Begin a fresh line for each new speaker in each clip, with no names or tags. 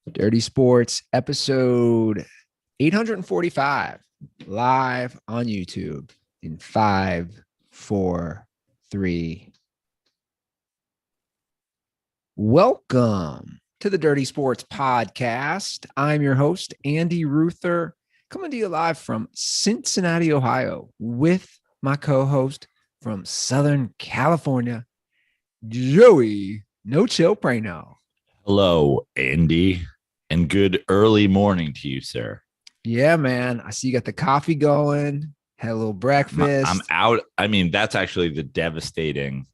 Dirty Sports, episode 845, live on YouTube in 5, 4, 3. Welcome to the Dirty Sports Podcast. I'm your host, Andy Ruther, coming to you live from Cincinnati, Ohio, with my co-host from Southern California, Joey No Chill Praino.
Hello, Andy, and good early morning to you, sir.
Yeah, man. I see you got the coffee going, had a little breakfast.
I'm out. I mean, that's actually the devastating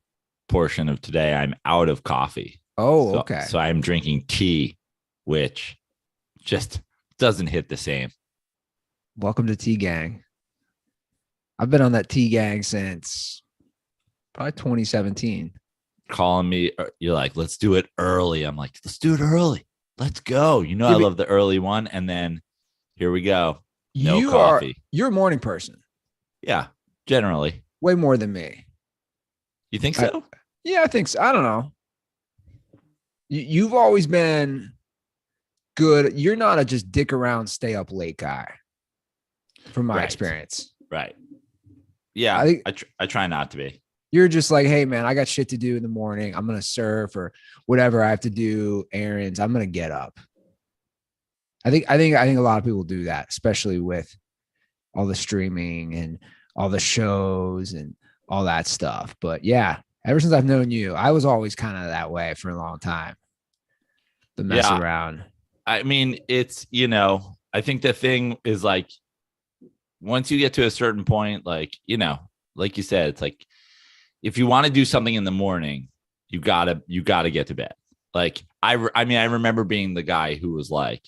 portion of today. I'm out of coffee.
Oh, okay.
So I'm drinking tea, which just doesn't hit the same.
Welcome to Tea Gang. I've been on that Tea Gang since probably 2017.
Calling me, you're like, let's do it early. I'm like, let's do it early. Let's go. You know, I love the early one. And then here we go. No coffee.
You're a morning person.
Yeah, generally.
Way more than me.
You think so?
Yeah, I think so. I don't know. You've always been good. You're not a just dick around, stay up late guy, from my experience.
Right. Yeah, I try not to be.
You're just like, hey, man, I got shit to do in the morning. I'm going to surf or whatever I have to do, errands. I'm going to get up. I think a lot of people do that, especially with all the streaming and all the shows and all that stuff. But yeah, ever since I've known you, I was always kind of that way for a long time. The mess around.
I mean, it's, I think the thing is like, once you get to a certain point, like, like you said, it's like, if you want to do something in the morning, you gotta get to bed. Like I remember being the guy who was like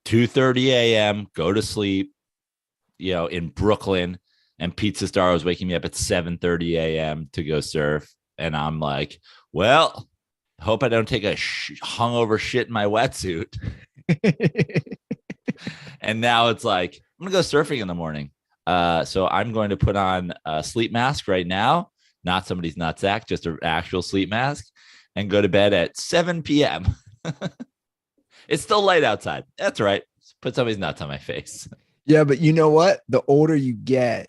2:30 a.m. go to sleep, in Brooklyn, and Pizza Star was waking me up at 7:30 a.m. to go surf, and I'm like, well, hope I don't take a hungover shit in my wetsuit. And now it's like I'm gonna go surfing in the morning. So I'm going to put on a sleep mask right now. Not somebody's nutsack, just an actual sleep mask, and go to bed at 7 p.m. It's still light outside. That's right. Put somebody's nuts on my face.
Yeah, but you know what? The older you get,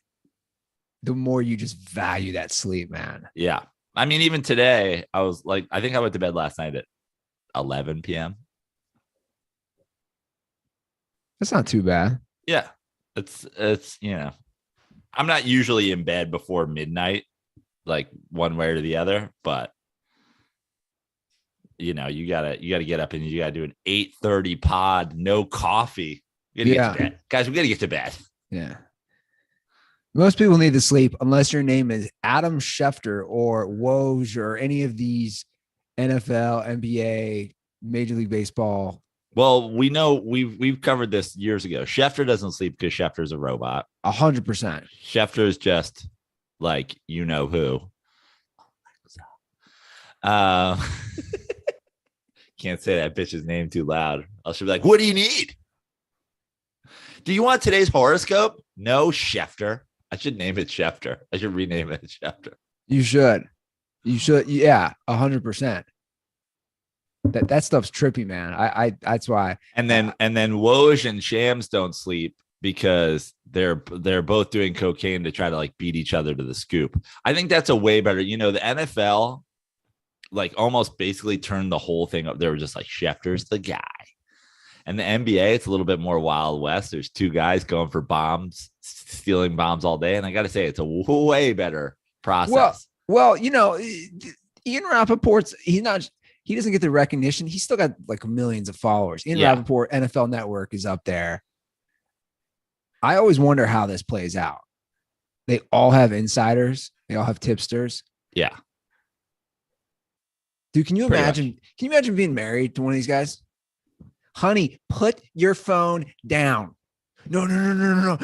the more you just value that sleep, man.
Yeah. I mean, even today, I was like, I think I went to bed last night at 11 p.m.
That's not too bad.
Yeah. It's I'm not usually in bed before midnight, like one way or the other, but you gotta get up and you gotta do an 8:30 pod, no coffee. Get to bed. Guys, we gotta get to bed.
Yeah. Most people need to sleep unless your name is Adam Schefter or Woj or any of these NFL, NBA, Major League Baseball.
Well, we know we've covered this years ago. Schefter doesn't sleep because Schefter's a robot.
100%.
Schefter is just like who. Can't say that bitch's name too loud. I should be like, what do you need? Do you want today's horoscope? No, Schefter. I should name it Schefter. I should rename it Schefter.
You should. Yeah, 100%. That stuff's trippy, man. I that's why.
And then Woj and Shams don't sleep because they're both doing cocaine to try to like beat each other to the scoop. I think that's a way better. The NFL like almost basically turned the whole thing up. They were just like, Schefter's the guy. And the NBA, it's a little bit more Wild West. There's two guys going for bombs, stealing bombs all day. And I got to say, it's a way better process.
Well, Ian Rappaport's, he doesn't get the recognition. He's still got like millions of followers. Ian Rappaport, NFL Network is up there. I always wonder how this plays out. They all have insiders. They all have tipsters.
Yeah.
Dude, can you imagine being married to one of these guys? Honey, put your phone down. No.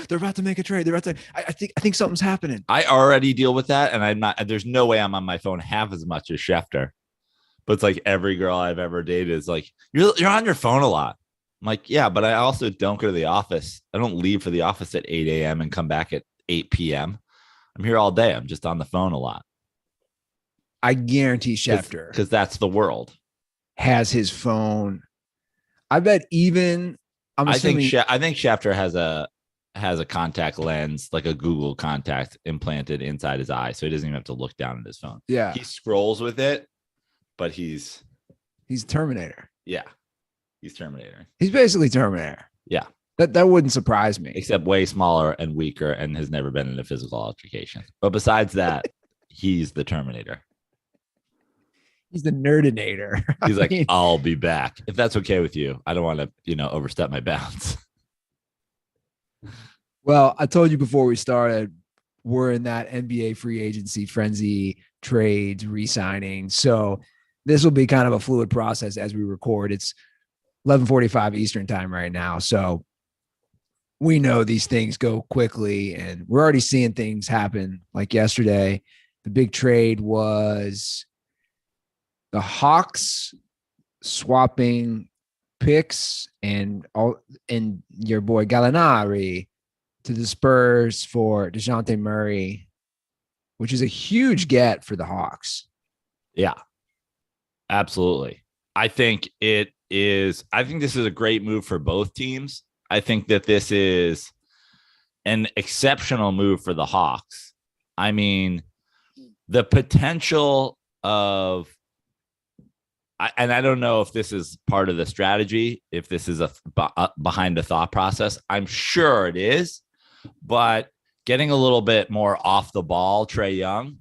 They're about to make a trade. I think something's happening.
I already deal with that. And I'm not, there's no way I'm on my phone half as much as Schefter. But it's like every girl I've ever dated is like, you're on your phone a lot. I'm like, yeah, but I also don't go to the office. I don't leave for the office at 8 a.m. and come back at 8 p.m. I'm here all day. I'm just on the phone a lot.
I guarantee Schefter,
because that's the world,
has his phone. I bet even I'm assuming
I think Schefter has a contact lens, like a Google contact implanted inside his eye, so he doesn't even have to look down at his phone.
Yeah.
He scrolls with it, but he's
Terminator.
Yeah. He's Terminator.
He's basically Terminator.
Yeah.
That wouldn't surprise me.
Except way smaller and weaker and has never been in a physical altercation. But besides that, he's the Terminator.
He's the Nerdinator.
He's like, I'll be back. If that's okay with you. I don't want to, overstep my bounds.
Well, I told you before we started, we're in that NBA free agency frenzy, trades, re-signing. So this will be kind of a fluid process as we record. It's 11:45 Eastern time right now. So we know these things go quickly, and we're already seeing things happen. Like yesterday, the big trade was the Hawks swapping picks and your boy Gallinari to the Spurs for DeJounte Murray, which is a huge get for the Hawks.
Yeah, absolutely. I think this is a great move for both teams. I think that this is an exceptional move for the Hawks. I mean, the potential of, and I don't know if this is part of the strategy, if this is a behind the thought process. I'm sure it is, but getting a little bit more off the ball, Trae Young,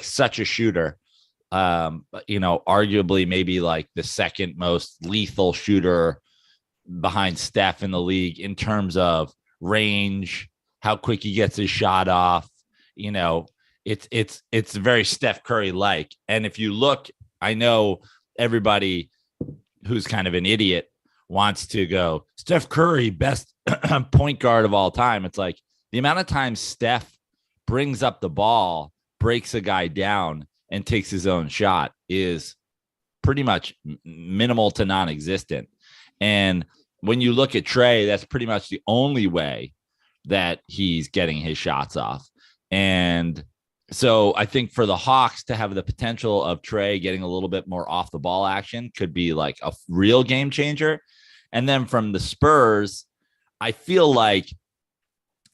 such a shooter. Arguably maybe like the second most lethal shooter behind Steph in the league in terms of range, how quick he gets his shot off. It's very Steph Curry like. And if you look, I know everybody who's kind of an idiot wants to go Steph Curry, best point guard of all time. It's like the amount of times Steph brings up the ball, breaks a guy down, and takes his own shot is pretty much minimal to non-existent. And when you look at Trae, that's pretty much the only way that he's getting his shots off. And so I think for the Hawks to have the potential of Trae getting a little bit more off the ball action could be like a real game changer. And then from the Spurs, I feel like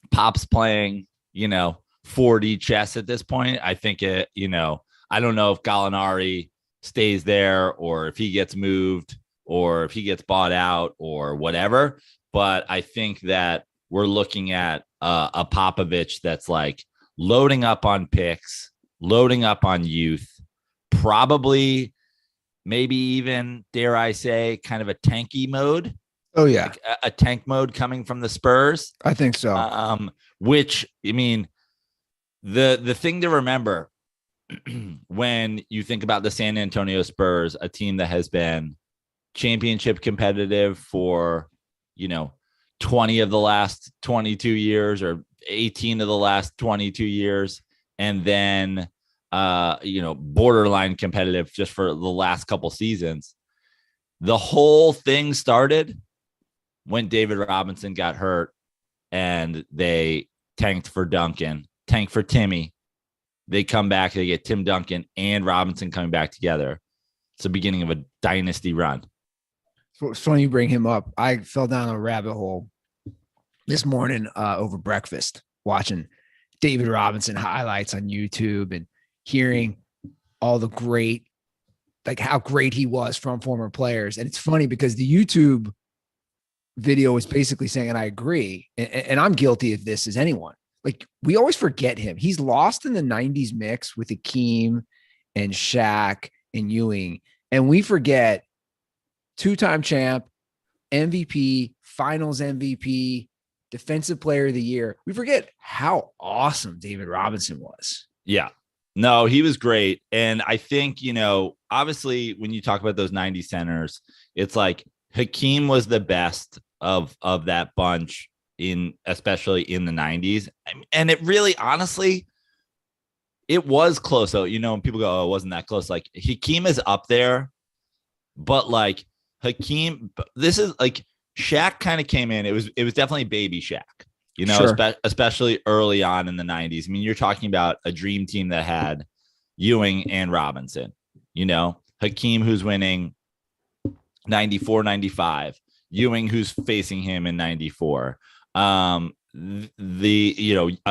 Pop's playing, 4D chess at this point. I think I don't know if Gallinari stays there or if he gets moved or if he gets bought out or whatever. But I think that we're looking at a Popovich that's like loading up on picks, loading up on youth, probably maybe even, dare I say, kind of a tanky mode.
Oh, yeah.
Like a tank mode coming from the Spurs.
I think so.
Which, I mean, the thing to remember when you think about the San Antonio Spurs, a team that has been championship competitive for, 20 of the last 22 years or 18 of the last 22 years. And then, borderline competitive just for the last couple seasons. The whole thing started when David Robinson got hurt and they tanked for Duncan, tanked for Timmy. They come back, they get Tim Duncan and Robinson coming back together. It's the beginning of a dynasty run.
So it's funny you bring him up. I fell down a rabbit hole this morning over breakfast, watching David Robinson highlights on YouTube and hearing all the great, like how great he was from former players. And it's funny because the YouTube video is basically saying, and I agree, and I'm guilty of this as anyone. Like, we always forget him. He's lost in the 90s mix with Akeem and Shaq and Ewing. And we forget two-time champ, MVP, finals MVP, defensive player of the year. We forget how awesome David Robinson was.
Yeah. No, he was great. And I think, obviously when you talk about those 90 centers, it's like Hakeem was the best of that bunch especially in the 90s. And it really, honestly, it was close. So, and people go, oh, it wasn't that close. Like Hakeem is up there, but like Hakeem, this is like Shaq kind of came in. It was definitely baby Shaq,
Sure.
Especially early on in the 90s. I mean, you're talking about a dream team that had Ewing and Robinson, Hakeem, who's winning 94, 95, Ewing, who's facing him in 94. A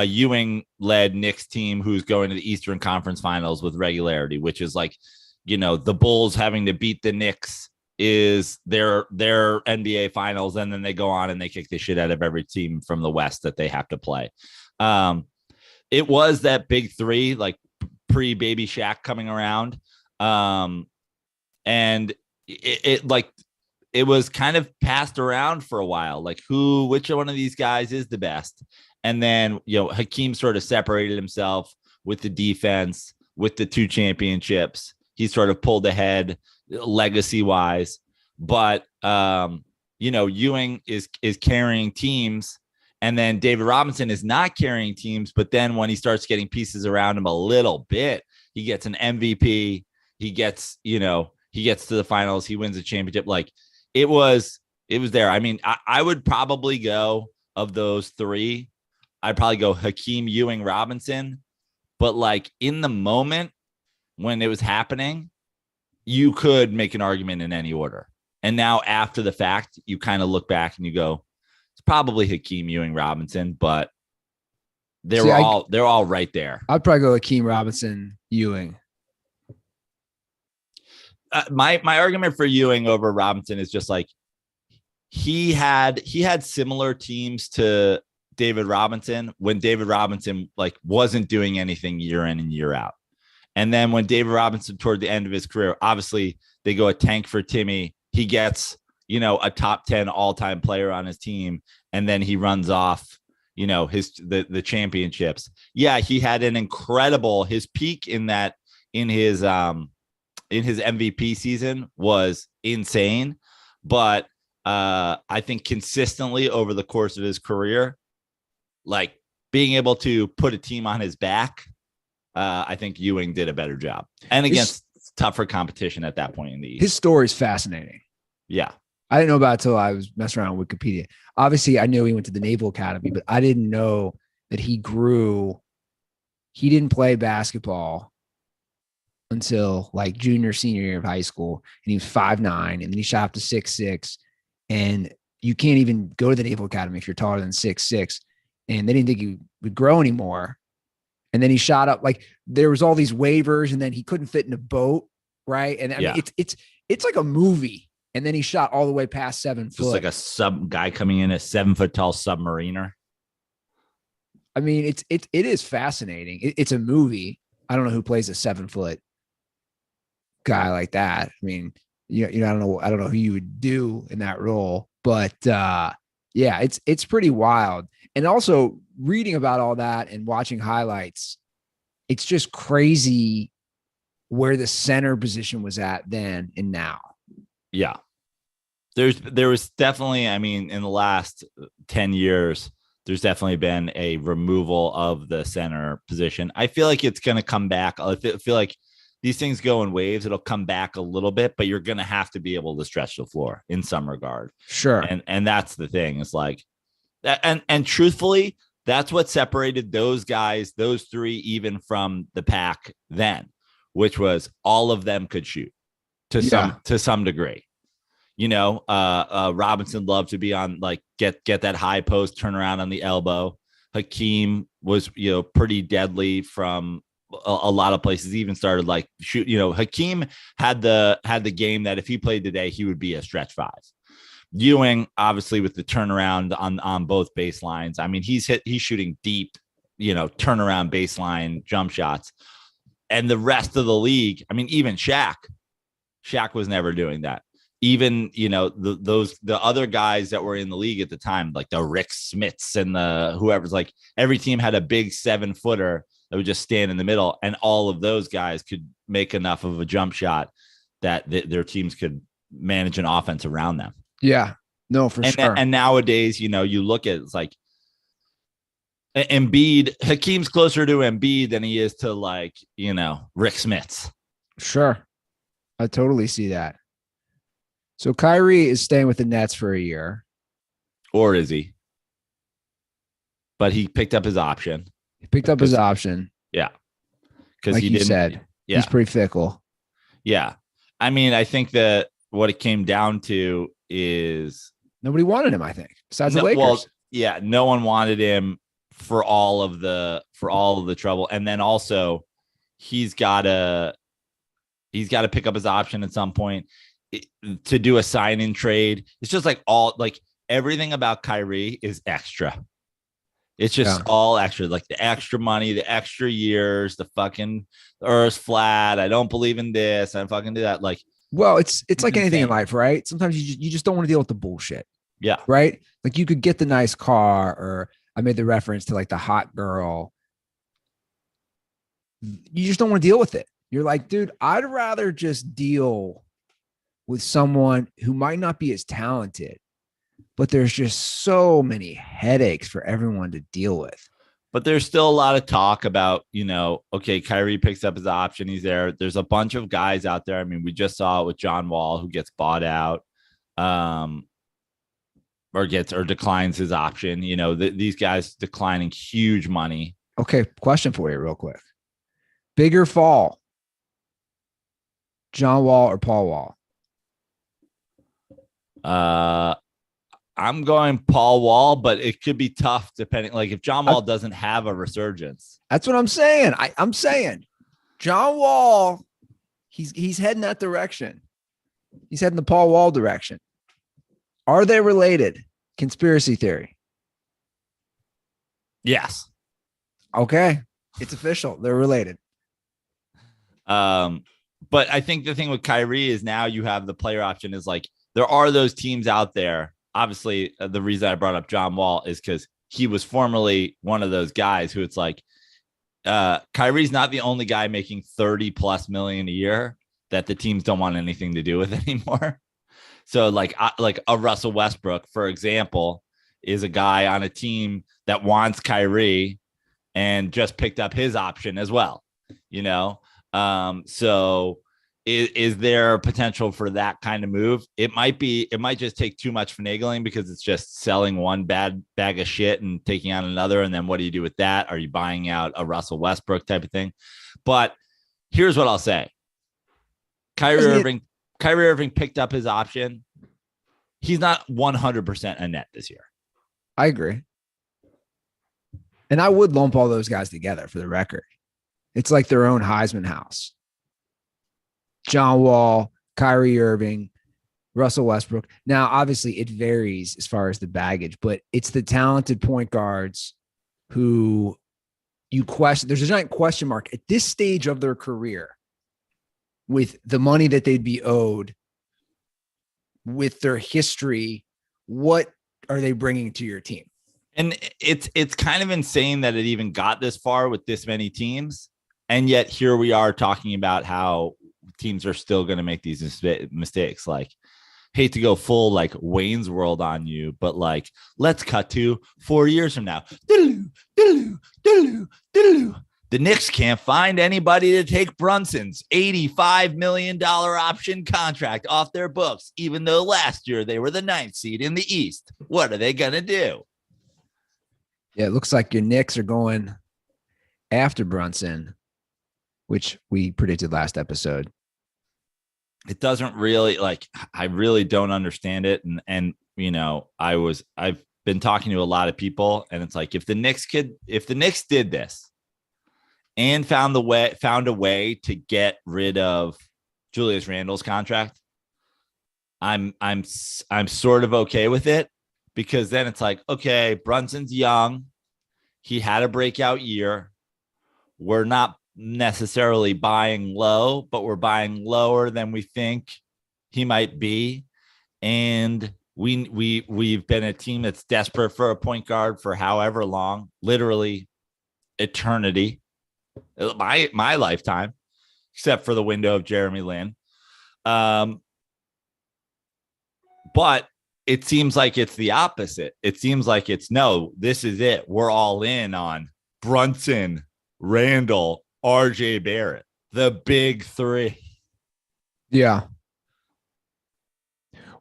Ewing led Knicks team who's going to the Eastern Conference Finals with regularity, which is like, the Bulls having to beat the Knicks is their NBA Finals, and then they go on and they kick the shit out of every team from the West that they have to play. It was that big three, like pre-Baby Shaq coming around, and it was kind of passed around for a while, like which one of these guys is the best. And then, Hakeem sort of separated himself with the defense, with the 2 championships. He sort of pulled ahead legacy wise, but, Ewing is carrying teams, and then David Robinson is not carrying teams. But then when he starts getting pieces around him a little bit, he gets an MVP. He gets to the finals. He wins a championship. Like, it was there. I mean, I would probably go, of those 3, I'd probably go Hakeem, Ewing, Robinson. But like in the moment when it was happening, you could make an argument in any order. And now after the fact, you kind of look back and you go, it's probably Hakeem, Ewing, Robinson, but they're all right there.
I'd probably go Hakeem, Robinson, Ewing.
My argument for Ewing over Robinson is just like he had similar teams to David Robinson when David Robinson like wasn't doing anything year in and year out. And then when David Robinson toward the end of his career, obviously they go a tank for Timmy. He gets, a top 10 all-time player on his team, and then he runs off, the championships. Yeah, he had an incredible, his peak in his MVP season was insane, but I think consistently over the course of his career, like being able to put a team on his back, I think Ewing did a better job, and against tougher competition at that point in the East.
His story is fascinating.
Yeah,
I didn't know about it until I was messing around with Wikipedia. Obviously, I knew he went to the Naval Academy, but I didn't know that he grew. He didn't play basketball until like junior, senior year of high school. And he was 5'9", and then he shot up to 6'6". And you can't even go to the Naval Academy if you're taller than 6'6". And they didn't think he would grow anymore. And then he shot up, like there was all these waivers, and then he couldn't fit in a boat. Right. And I mean, it's like a movie. And then he shot all the way past 7 foot.
Just like a sub guy coming in, a 7 foot tall submariner.
I mean, it is fascinating. It's a movie. I don't know who plays a 7 foot guy like that. I mean, I don't know who you would do in that role, but yeah, it's pretty wild. And also reading about all that and watching highlights, it's just crazy where the center position was at then and now.
Yeah. There was definitely, I mean, in the last 10 years, there's definitely been a removal of the center position. I feel like it's going to come back. I feel like these things go in waves. It'll come back a little bit, but you're going to have to be able to stretch the floor in some regard.
Sure.
And that's the thing. It's like, and truthfully, that's what separated those guys, those 3, even from the pack then, which was all of them could shoot to some degree. Robinson loved to be on, like, get that high post, turn around on the elbow. Hakeem was, pretty deadly from a lot of places. He even started like shoot. Hakeem had the game that if he played today, he would be a stretch 5. Ewing, obviously, with the turnaround on both baselines. I mean, he's shooting deep, turnaround baseline jump shots. And the rest of the league, I mean, even Shaq was never doing that. Even, the other guys that were in the league at the time, like the Rick Smiths and the whoever's, like every team had a big 7-footer that would just stand in the middle. And all of those guys could make enough of a jump shot that their teams could manage an offense around them.
Yeah, no, for sure.
And nowadays, you look at, it's like Embiid, Hakeem's closer to Embiid than he is to, like, Rick Smiths.
Sure. I totally see that. So Kyrie is staying with the Nets for a year.
Or is he? But he picked up his option.
Yeah.
Because
like he said, he's pretty fickle.
Yeah. I mean, I think that what it came down to is
Nobody wanted him, I think, besides the
no,
Lakers.
well, yeah, no one wanted him for all of the trouble, and then also he's got to pick up his option at some point to do a sign-in trade. It's just like everything about Kyrie is extra. It's just all extra, like the extra money, the extra years, the fucking earth's flat. I don't believe in this. I fucking do that. Like,
well, it's like anything in
insane.
life, right? Sometimes you just don't want to deal with the bullshit.
Yeah.
Right. Like you could get the nice car, or I made the reference to like the hot girl. You just don't want to deal with it. You're like, dude, I'd rather just deal with someone who might not be as talented, but there's just so many headaches for everyone to deal with.
But there's still a lot of talk about, okay, Kyrie picks up his option. He's there. There's a bunch of guys out there. I mean, we just saw it with John Wall, who gets bought out or declines his option. These guys declining huge money.
Okay, question for you real quick. Bigger fall, John Wall or Paul
Wall? I'm going Paul Wall, but it could be tough depending. Like if John Wall doesn't have a resurgence.
That's what I'm saying. I'm saying John Wall, he's heading that direction. He's heading the Paul Wall direction. Are they related? Conspiracy theory.
Yes.
Okay. It's official. They're related.
But I think the thing with Kyrie is now you have the player option is like, there are those teams out there. Obviously, the reason I brought up John Wall is because he was formerly one of those guys who it's like, Kyrie's not the only guy making 30+ million a year that the teams don't want anything to do with anymore. So like a Russell Westbrook, for example, is a guy on a team that wants Kyrie and just picked up his option as well, So is there potential for that kind of move? It might just take too much finagling because it's just selling one bad bag of shit and taking on another. And then what do you do with that? Are you buying out a Russell Westbrook type of thing? But here's what I'll say. Kyrie Irving picked up his option. He's not 100% a net this year.
I agree. And I would lump all those guys together for the record. It's like their own Heisman house. John Wall, Kyrie Irving, Russell Westbrook. Now, obviously, it varies as far as the baggage, but it's the talented point guards who you question. There's a giant question mark at this stage of their career with the money that they'd be owed, with their history. What are they bringing to your team?
And it's kind of insane that it even got this far with this many teams. And yet here we are talking about how teams are still going to make these mistakes. Like, hate to go full like Wayne's World on you, but like, let's cut to 4 years from now. The Knicks can't find anybody to take Brunson's $85 million option contract off their books, even though last year they were the 9th seed in the East. What are they going to do?
Yeah, it looks like your Knicks are going after Brunson, which we predicted last episode.
It doesn't really I really don't understand it. And I've been talking to a lot of people, and it's like, if the Knicks did this and found a way to get rid of Julius Randle's contract, I'm sort of okay with it, because then it's like, okay, Brunson's young. He had a breakout year. We're not necessarily buying low, but we're buying lower than we think he might be. And we've been a team that's desperate for a point guard for however long, literally eternity, my lifetime, except for the window of Jeremy Lin. But it seems like it's the opposite. It seems like no, this is it. We're all in on Brunson, Randle, RJ Barrett, the big three.
Yeah.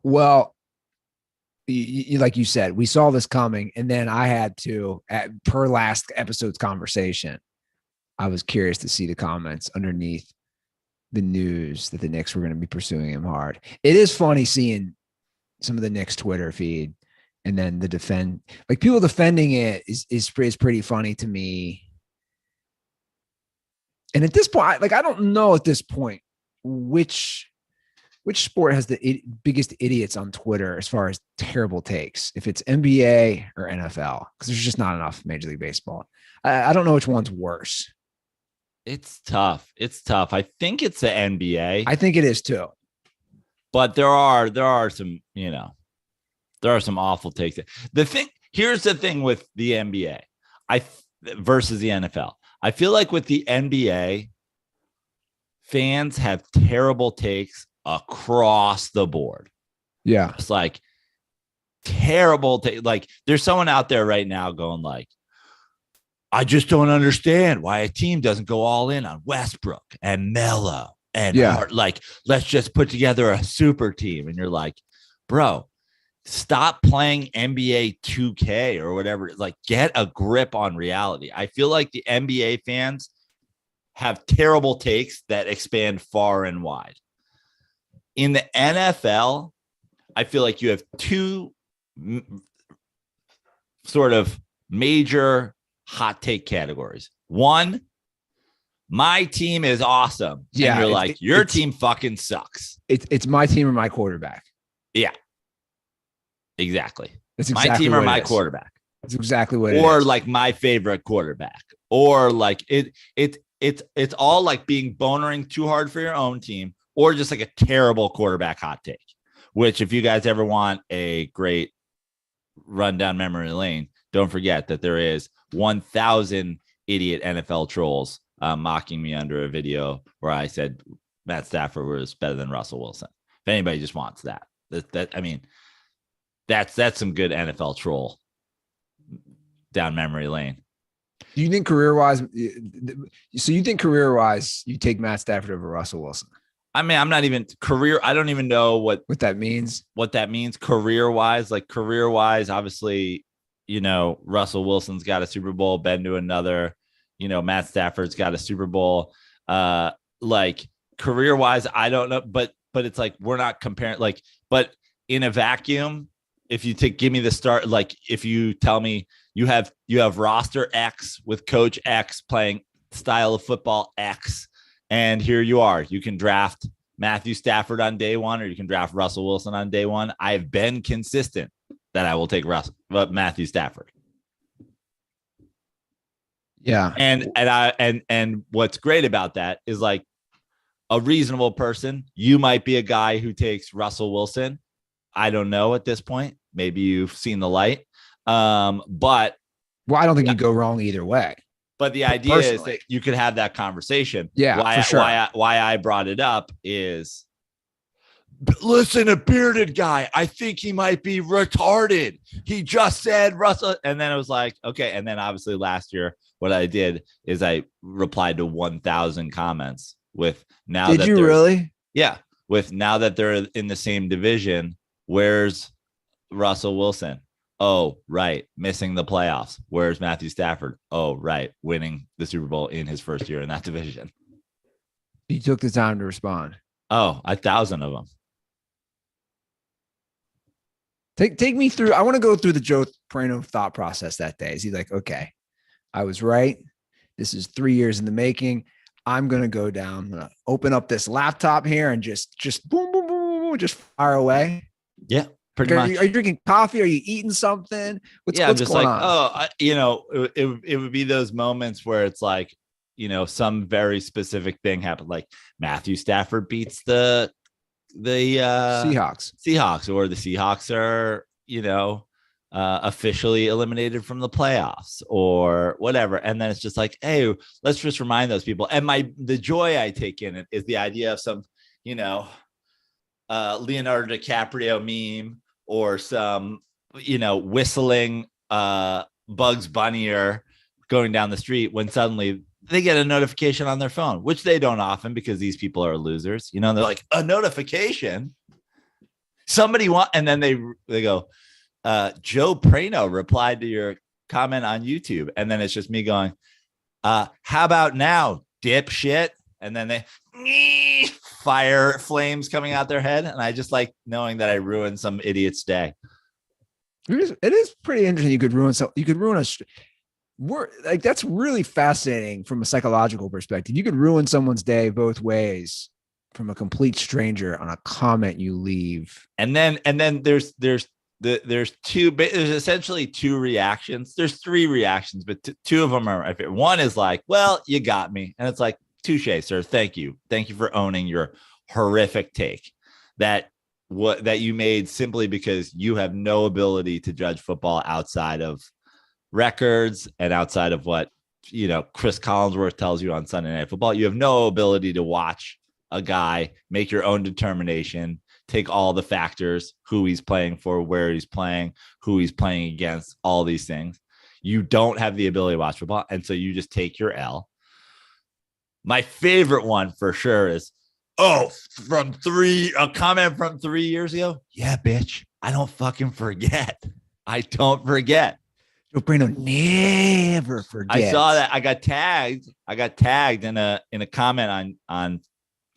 Well, like you said, we saw this coming, and then I had to, per last episode's conversation, I was curious to see the comments underneath the news that the Knicks were going to be pursuing him hard. It is funny seeing some of the Knicks Twitter feed, and then people defending it is pretty funny to me. And at this point, I don't know at this point which sport has the biggest idiots on Twitter as far as terrible takes, if it's NBA or NFL, because there's just not enough Major League Baseball. I don't know which one's worse.
It's tough. I think it's the NBA.
I think it is too.
But there are some, there are some awful takes. Here's the thing with the NBA versus the NFL. I feel like with the NBA, fans have terrible takes across the board.
Yeah.
It's like terrible. Like there's someone out there right now going like, I just don't understand why a team doesn't go all in on Westbrook and Melo and let's just put together a super team. And you're like, bro, stop playing NBA 2K or whatever. Like, get a grip on reality. I feel like the NBA fans have terrible takes that expand far and wide. In the NFL, I feel like you have two sort of major hot take categories. One, my team is awesome.
Yeah,
and you're like, your team fucking sucks.
It's my team or my quarterback.
Yeah, exactly.
That's exactly
my team or my quarterback.
That's exactly what it is.
Or like my favorite quarterback. Or like it's all like being bonering too hard for your own team, or just like a terrible quarterback hot take. Which, if you guys ever want a great run down memory lane, don't forget that there is 1,000 idiot NFL trolls mocking me under a video where I said Matt Stafford was better than Russell Wilson. If anybody just wants that I mean, that's some good NFL troll down memory lane.
Do you think career-wise? So you think career-wise, you take Matt Stafford over Russell Wilson?
I mean, I'm not even career. I don't even know what
that means.
What that means career-wise, obviously, Russell Wilson's got a Super Bowl, been to another, Matt Stafford's got a Super Bowl. Like career-wise, I don't know, but it's like, we're not comparing, like, but in a vacuum, if you give me the start, like if you tell me you have roster X with coach X playing style of football X, and here you are, you can draft Matthew Stafford on day one, or you can draft Russell Wilson on day one. I've been consistent that I will take Matthew Stafford.
Yeah.
And what's great about that is, like, a reasonable person, you might be a guy who takes Russell Wilson. I don't know at this point. Maybe you've seen the light. But
I don't think you go wrong either way.
But the idea is that you could have that conversation.
Yeah, for sure.
Why I brought it up is, listen, a bearded guy, I think he might be retarded. He just said Russell. And then I was like, okay. And then obviously last year, what I did is I replied to 1,000 comments with now.
Did you really?
Yeah. With now that they're in the same division, where's Russell Wilson? Oh, right. Missing the playoffs. Where's Matthew Stafford? Oh, right. Winning the Super Bowl in his first year in that division.
You took the time to respond.
Oh, 1,000 of them.
Take me through. I want to go through the Joe Praino thought process that day. Is he like, okay, I was right. This is 3 years in the making. I'm going to go down. I'm going to open up this laptop here and just boom, boom, boom, boom, just fire away.
Yeah. Pretty much.
Are you drinking coffee? Are you eating something? What's just going
like,
on?
It would be those moments where it's like, some very specific thing happened. Like Matthew Stafford beats the Seahawks, or the Seahawks are, officially eliminated from the playoffs or whatever. And then it's just like, hey, let's just remind those people. And the joy I take in it is the idea of some, Leonardo DiCaprio meme, or some, whistling Bugs Bunny going down the street when suddenly they get a notification on their phone, which they don't often because these people are losers. They're like, a notification? Somebody and then they go, Joe Praino replied to your comment on YouTube. And then it's just me going, how about now, dipshit? and then they fire flames coming out their head. And I just like knowing that I ruined some idiot's day.
It is pretty interesting. You could ruin that's really fascinating from a psychological perspective. You could ruin someone's day both ways from a complete stranger on a comment you leave.
And then there's essentially two reactions. There's three reactions, but two of them are, one is like, well, you got me. And it's like, touche, sir. Thank you. Thank you for owning your horrific take that you made simply because you have no ability to judge football outside of records and outside of what, Chris Collinsworth tells you on Sunday Night Football. You have no ability to watch a guy, make your own determination, take all the factors, who he's playing for, where he's playing, who he's playing against, all these things. You don't have the ability to watch football. And so you just take your L. My favorite one for sure is, a comment from 3 years ago. Yeah, bitch. I don't fucking forget. I don't forget.
Praino never forgets.
I saw that. I got tagged in a comment on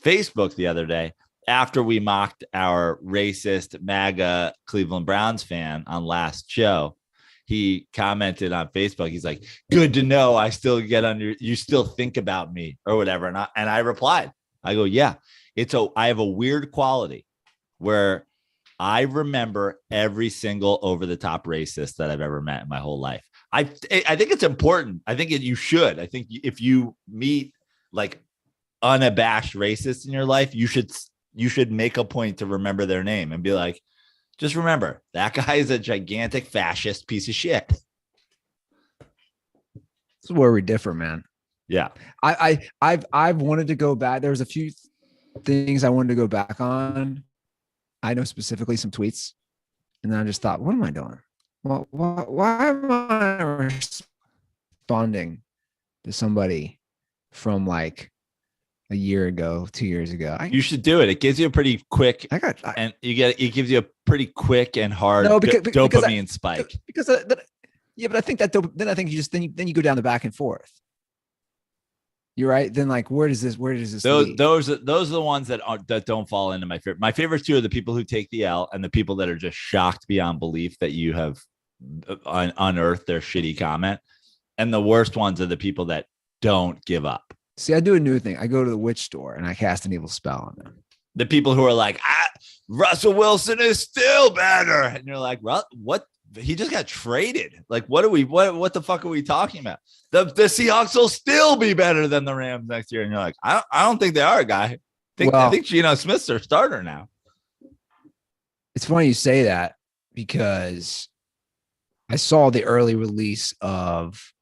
Facebook the other day after we mocked our racist MAGA Cleveland Browns fan on last show. He commented on Facebook. He's like, good to know I still you still think about me or whatever. And I replied, I go, yeah, I have a weird quality where I remember every single over the top racist that I've ever met in my whole life. I think it's important. I think you should. I think if you meet like unabashed racists in your life, you should make a point to remember their name and be like, just remember that guy is a gigantic fascist piece of shit.
This is where we differ, man.
Yeah.
I've wanted to go back. There's a few things I wanted to go back on. I know specifically some tweets, and then I just thought, what am I doing? Well, why am I responding to somebody from like a year ago, 2 years ago?
You should do it. It gives you a pretty quick, it gives you a pretty quick and hard dopamine spike.
But I think then I think then you go down the back and forth. You're right. Then like, where does this lead?
Those are the ones that don't fall into my favorite. My favorite two are the people who take the L and the people that are just shocked beyond belief that you have unearthed their shitty comment. And the worst ones are the people that don't give up.
See, I do a new thing. I go to the witch store and I cast an evil spell on them.
The people who are like, Russell Wilson is still better. And you're like, what? He just got traded. Like, what the fuck are we talking about? The Seahawks will still be better than the Rams next year. And you're like, I don't think they are, guy. I think Geno Smith's their starter now.
It's funny you say that because I saw the early release of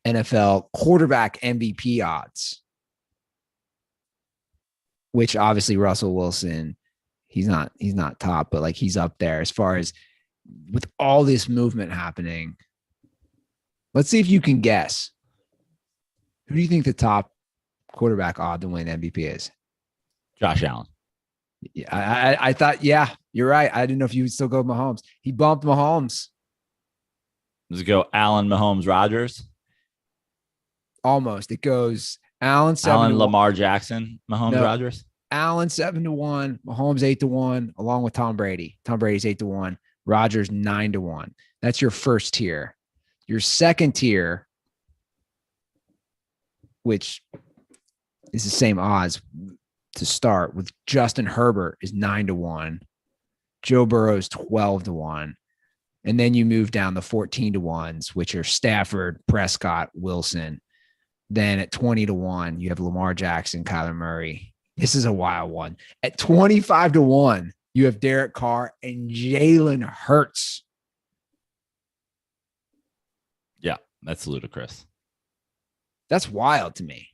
NFL quarterback MVP odds, which obviously Russell Wilson, he's not top, but like he's up there as far as with all this movement happening. Let's see if you can guess. Who do you think the top quarterback odd to win MVP is?
Josh Allen.
Yeah, I thought, yeah, you're right. I didn't know if you would still go Mahomes. He bumped Mahomes.
Does it go Allen, Mahomes, Rodgers?
Almost. It goes Allen,
Lamar Jackson, Mahomes, Rodgers.
Allen 7-1, Mahomes 8-1, along with Tom Brady. Tom Brady's 8-1, Rodgers 9-1. That's your first tier. Your second tier, which is the same odds to start with, Justin Herbert is 9-1, Joe Burrow's 12-1, and then you move down the 14-1s, which are Stafford, Prescott, Wilson. Then at 20-1, you have Lamar Jackson, Kyler Murray. This is a wild one. At 25-1, you have Derek Carr and Jalen Hurts.
Yeah, that's ludicrous.
That's wild to me.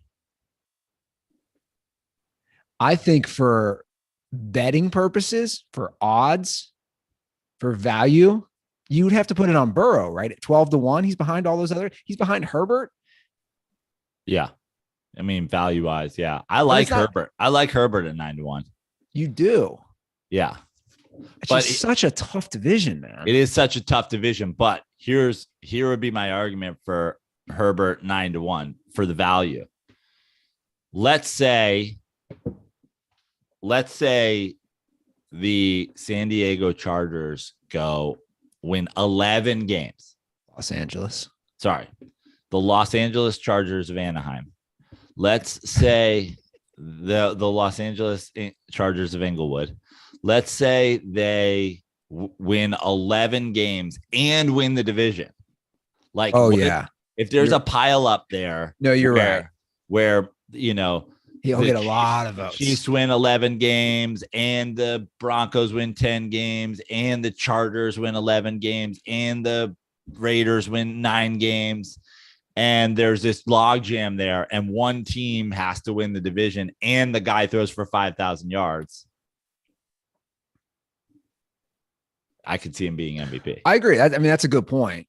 I think for betting purposes, for odds, for value, you would have to put it on Burrow, right? At 12-1, he's behind all those other. He's behind Herbert.
Yeah. I mean, value-wise, yeah. I like Herbert. I like Herbert at 9-1.
You do?
Yeah.
It's such a tough division, man.
It is such a tough division, but here would be my argument for Herbert 9-1 for the value. let's say the San Diego Chargers win 11 games.
Los Angeles.
Sorry, the Los Angeles Chargers of Anaheim. Let's say the Los Angeles Chargers of Inglewood. Let's say they win 11 games and win the division. Like, if there's a pile up there.
No, you're right.
Where, you know,
he'll get a lot of votes.
Chiefs win 11 games and the Broncos win 10 games and the Chargers win 11 games and the Raiders win 9 games. And there's this logjam there, and one team has to win the division, and the guy throws for 5,000 yards. I could see him being MVP.
I agree. That's a good point.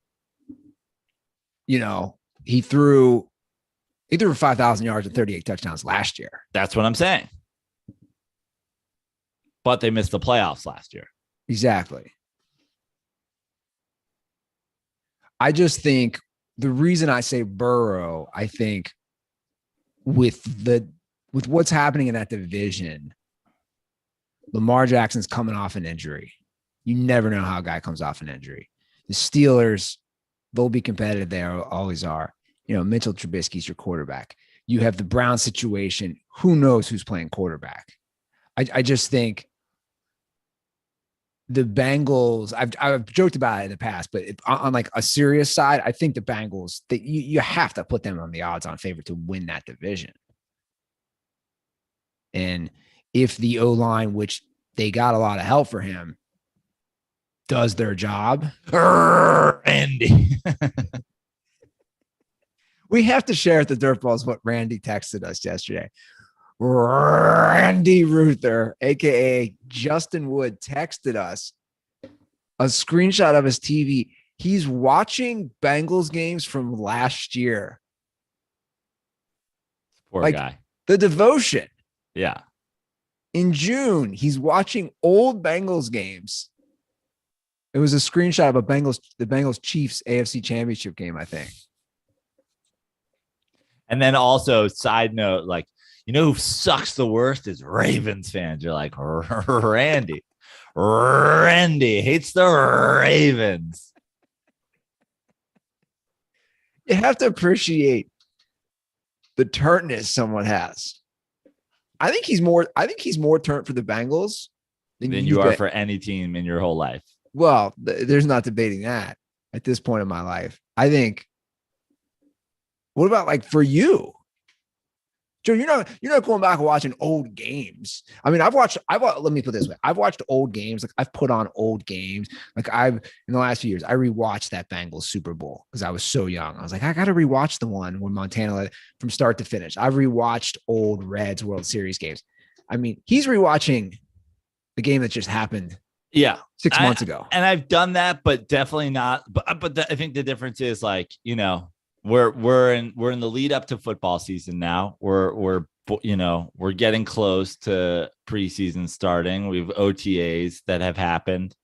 You know, he threw 5,000 yards and 38 touchdowns last year.
That's what I'm saying. But they missed the playoffs last year.
Exactly. I just think the reason I say Burrow, I think with what's happening in that division, Lamar Jackson's coming off an injury. You never know how a guy comes off an injury. The Steelers, they'll be competitive. They always are. You know, Mitchell Trubisky's your quarterback. You have the Brown situation. Who knows who's playing quarterback? I just think the Bengals, I've joked about it in the past, but on like a serious side, I think the Bengals, you have to put them on the odds on favor to win that division. And if the O-line, which they got a lot of help for him, does their job,
Randy.
We have to share at the DirtBalls what Randy texted us yesterday. Randy Ruther, aka Justin Wood, texted us a screenshot of his TV. He's watching Bengals games from last year.
Poor guy.
The devotion.
Yeah.
In June, he's watching old Bengals games. It was a screenshot of the Bengals Chiefs AFC Championship game, I think.
And then also, side note, like, you know who sucks the worst is Ravens fans. You're like, Randy hates the Ravens.
You have to appreciate the turntness someone has. I think he's more turnt for the Bengals
than you are for any team in your whole life.
Well, there's not debating that at this point in my life. I think. What about like for you, Joe? You're not going back and watching old games. I mean, let me put it this way. I've watched old games. Like I've put on old games. Like in the last few years, I rewatched that Bengals Super Bowl because I was so young. I was like, I got to rewatch the one when Montana led from start to finish. I've rewatched old Reds World Series games. I mean, he's rewatching the game that just happened.
Yeah.
6 months ago.
And I've done that, but definitely not. But I think the difference is like, you know, we're in the lead up to football season now. We're getting close to preseason starting. We've OTAs that have happened.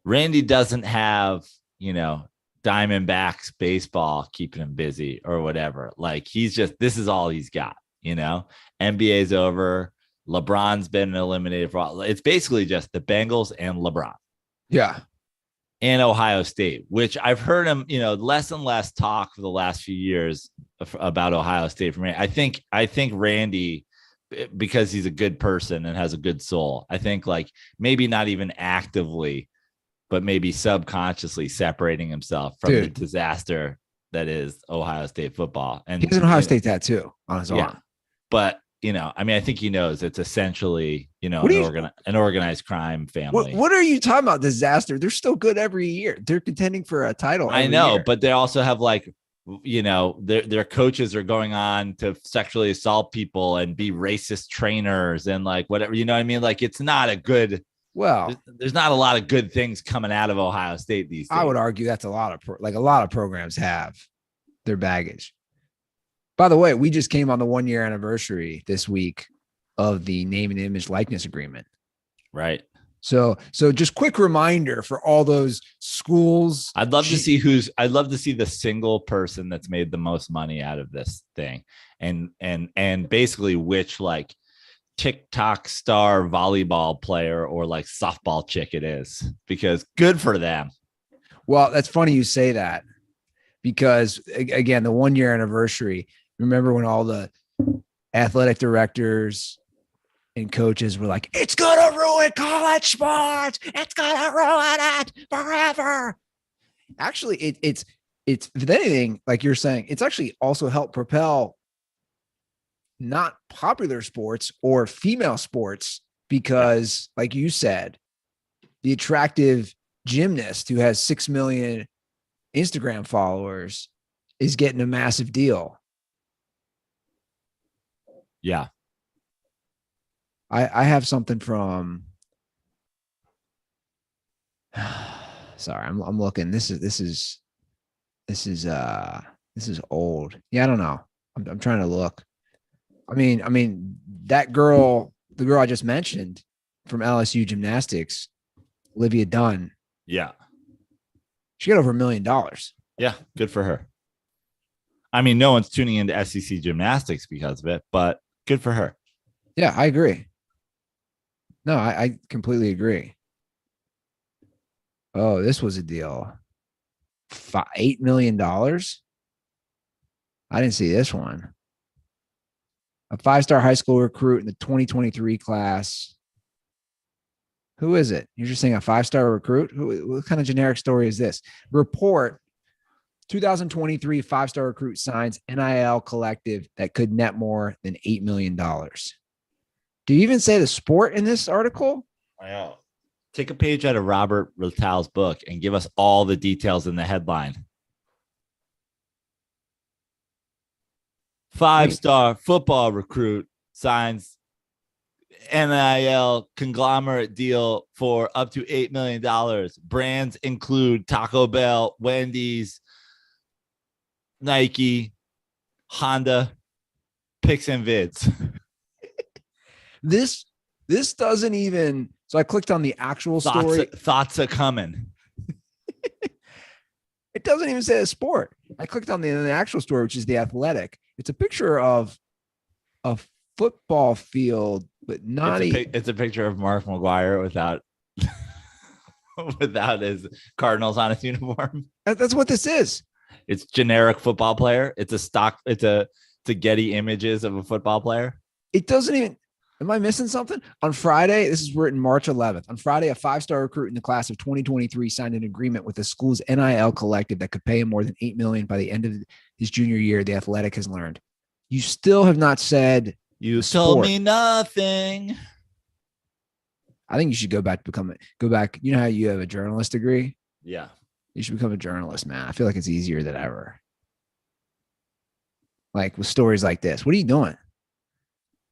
Randy doesn't have, you know, Diamondbacks baseball keeping him busy or whatever. Like this is all he's got, you know. NBA's over. LeBron's been eliminated for. It's basically just the Bengals and LeBron.
Yeah.
And Ohio State, which I've heard him, you know, less and less talk for the last few years about Ohio State from Randy. I think Randy, because he's a good person and has a good soul, I think like maybe not even actively, but maybe subconsciously separating himself from the disaster that is Ohio State football. And
he has an Ohio State tattoo on his arm.
But you know, I mean, I think he knows it's essentially, you know, an organized crime family.
What are you talking about? Disaster. They're still good every year. They're contending for a title.
I know, but they also have like, you know, their coaches are going on to sexually assault people and be racist trainers and like whatever, you know what I mean? Like, it's not a good, there's not a lot of good things coming out of Ohio State these days.
I would argue that's a lot of programs have their baggage. By the way, we just came on the 1-year anniversary this week of the name and image likeness agreement.
Right.
So just quick reminder for all those schools.
I'd love to see the single person that's made the most money out of this thing. and basically which like TikTok star volleyball player or like softball chick it is, because good for them.
Well, that's funny you say that, because again, the 1 year anniversary, remember when all the athletic directors and coaches were like, it's going to ruin college sports. It's going to ruin it forever. Actually, it's if anything, like you're saying, it's actually also helped propel not popular sports or female sports, because like you said, the attractive gymnast who has 6 million Instagram followers is getting a massive deal.
Yeah.
I have something from sorry, I'm looking. This is old. Yeah, I don't know. I'm trying to look. I mean that girl, the girl I just mentioned from LSU gymnastics, Olivia Dunn.
Yeah.
She got over $1 million.
Yeah, good for her. I mean, no one's tuning into SEC gymnastics because of it, but good for her.
Yeah, I agree. No, I completely agree. Oh, this was a deal. $8 million. I didn't see this one. A 5-star high school recruit in the 2023 class. Who is it? You're just saying a 5-star recruit? What kind of generic story is this? Report 2023 5-star recruit signs NIL collective that could net more than $8 million. Do you even say the sport in this article?
I know. Take a page out of Robert Rattal's book and give us all the details in the headline. 5-star football recruit signs NIL conglomerate deal for up to $8 million. Brands include Taco Bell, Wendy's, Nike, Honda, Pics and Vids.
This doesn't even. So I clicked on the actual story.
Thoughts are coming.
It doesn't even say a sport. I clicked on the actual story, which is The Athletic. It's a picture of a football field, but not.
It's a picture of Mark McGuire without his Cardinals on his uniform.
That's what this is.
It's generic football player. It's a stock. It's a Getty images of a football player.
It doesn't even. Am I missing something? On Friday, this is written March 11th. On Friday, a 5-star recruit in the class of 2023 signed an agreement with the school's NIL collective that could pay him more than $8 million by the end of his junior year. The Athletic has learned. You still have not said.
You told me nothing.
I think you should go back. You know how you have a journalist degree?
Yeah.
You should become a journalist, man. I feel like it's easier than ever. Like with stories like this. What are you doing?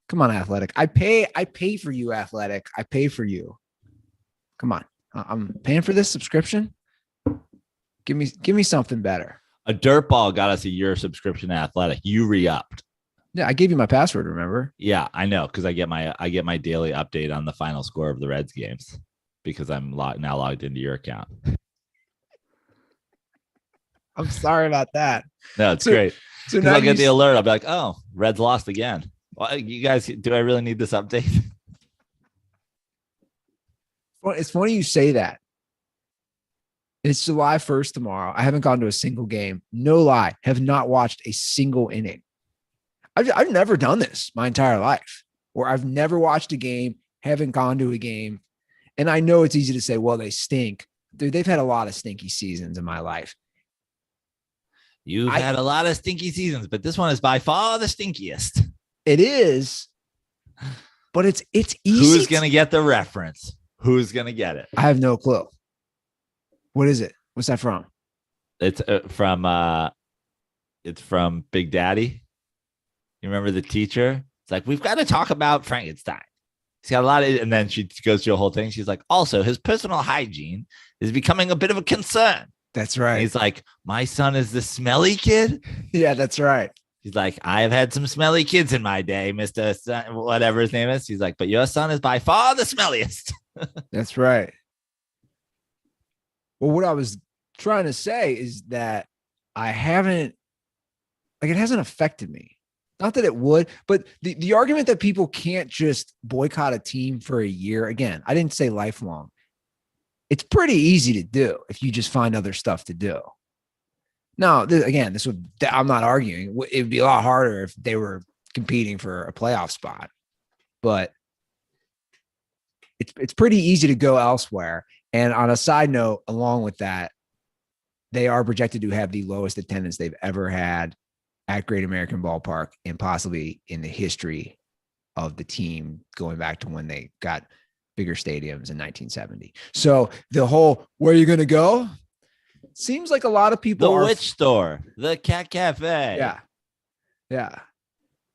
Come on, Athletic. I pay for you, Athletic. I pay for you. Come on. I'm paying for this subscription. Give me something better.
A DirtBall got us a year subscription to Athletic. You re-upped.
Yeah, I gave you my password, remember?
Yeah, I know, because I get my daily update on the final score of the Reds games because I'm now logged into your account.
I'm sorry about that.
No, it's great.
So
now I'll get the alert. I'll be like, oh, Reds lost again. Well, you guys, do I really need this update?
It's funny you say that. It's July 1st tomorrow. I haven't gone to a single game. No lie. Have not watched a single inning. I've never done this my entire life, where I've never watched a game, haven't gone to a game. And I know it's easy to say, well, they stink. Dude, they've had a lot of stinky seasons in my life.
You've had a lot of stinky seasons, but this one is by far the stinkiest.
It is, but it's easy.
Who's going to get the reference? Who's going to get it?
I have no clue. What is it? What's that from?
It's from Big Daddy. You remember the teacher? It's like, we've got to talk about Frankenstein. He's got a lot of, and then she goes through a whole thing. She's like, also, his personal hygiene is becoming a bit of a concern.
That's right.
And he's like, my son is the smelly kid.
Yeah, that's right.
He's like, I have had some smelly kids in my day, Mr. Son, whatever his name is. He's like, but your son is by far the smelliest.
That's right. Well, what I was trying to say is that it hasn't affected me. Not that it would, but the argument that people can't just boycott a team for a year, again, I didn't say lifelong. It's pretty easy to do if you just find other stuff to do. Now, I'm not arguing. It would be a lot harder if they were competing for a playoff spot, but it's pretty easy to go elsewhere. And on a side note, along with that, they are projected to have the lowest attendance they've ever had at Great American Ballpark and possibly in the history of the team going back to when they got bigger stadiums in 1970. So the whole, where are you going to go? Seems like a lot of people
The witch store, the cat cafe.
Yeah. Yeah.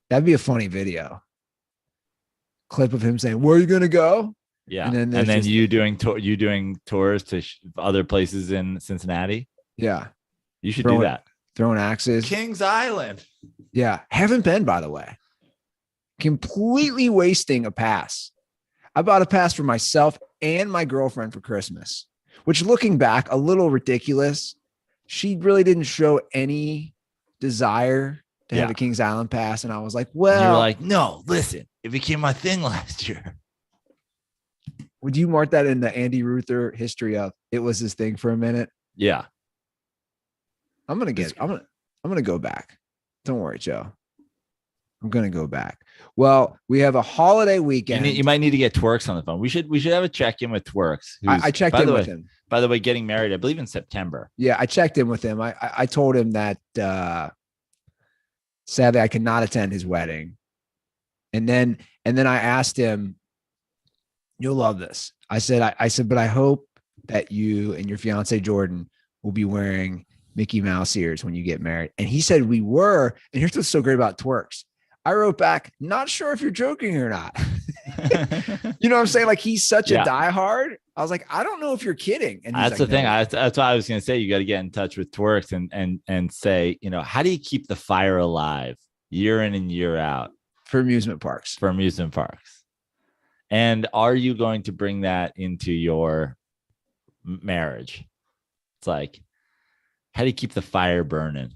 That'd be a funny video. Clip of him saying, where are you going to go?
Yeah. And then you doing tours to other places in Cincinnati.
Yeah.
You should do that.
Throwing axes.
Kings Island.
Yeah. Haven't been, by the way. Completely wasting a pass. I bought a pass for myself and my girlfriend for Christmas, which, looking back, a little ridiculous. She really didn't show any desire to have a Kings Island pass. And I was like, well.
And you were like, no, listen, it became my thing last year.
Would you mark that in the Andy Ruther history of it was his thing for a minute?
Yeah.
I'm going to go back. Don't worry, Joe. I'm going to go back. Well, we have a holiday weekend.
You might need to get Twerks on the phone. We should have a check-in with Twerks.
I checked in with him.
By the way, getting married, I believe in September.
Yeah, I checked in with him. I told him that sadly I could not attend his wedding. And then I asked him, you'll love this. I said, but I hope that you and your fiance Jordan will be wearing Mickey Mouse ears when you get married. And he said we were. And here's what's so great about Twerks. I wrote back, not sure if you're joking or not. You know what I'm saying? Like, he's such a diehard. I was like, I don't know if you're kidding. And
that's the thing. That's what I was going to say. You got to get in touch with Twerks and say, how do you keep the fire alive year in and year out
for amusement parks?
And are you going to bring that into your marriage? It's like, how do you keep the fire burning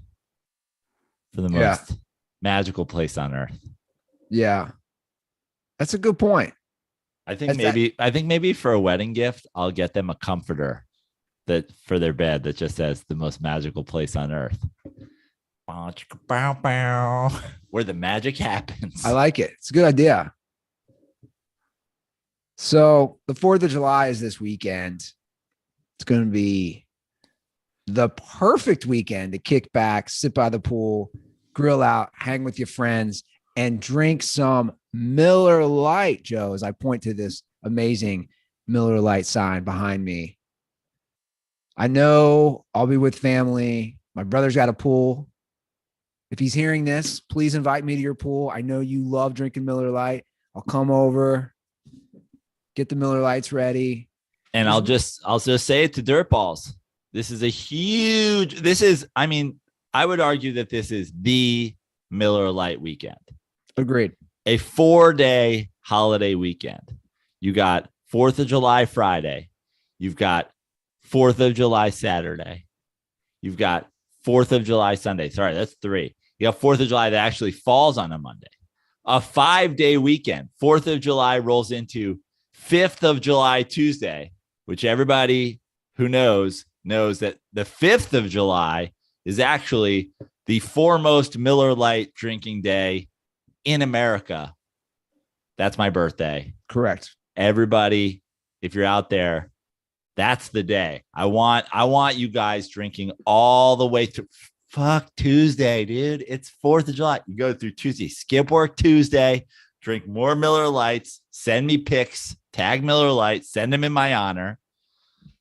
for the most magical place on earth?
Yeah. That's a good point.
I think maybe for a wedding gift, I'll get them a comforter that for their bed that just says the most magical place on earth. Where the magic happens.
I like it. It's a good idea. So the 4th of July is this weekend. It's going to be the perfect weekend to kick back, sit by the pool, grill out, hang with your friends, and drink some Miller Lite, Joe, as I point to this amazing Miller Lite sign behind me. I know I'll be with family. My brother's got a pool. If he's hearing this, please invite me to your pool. I know you love drinking Miller Lite. I'll come over, get the Miller Lights ready.
And I'll just say it to DirtBalls. I would argue that this is the Miller Lite weekend.
Agreed.
A 4-day holiday weekend. You got 4th of July Friday. You've got 4th of July Saturday. You've got 4th of July Sunday. Sorry, that's 3. You got 4th of July that actually falls on a Monday. A 5-day weekend. 4th of July rolls into 5th of July Tuesday, which everybody who knows that the 5th of July is actually the foremost Miller Lite drinking day in America. That's my birthday.
Correct.
Everybody, if you're out there, that's the day. I want you guys drinking all the way to fuck Tuesday, dude. It's 4th of July. You go through Tuesday, skip work Tuesday, drink more Miller Lights, send me pics, tag Miller Lite, send them in my honor.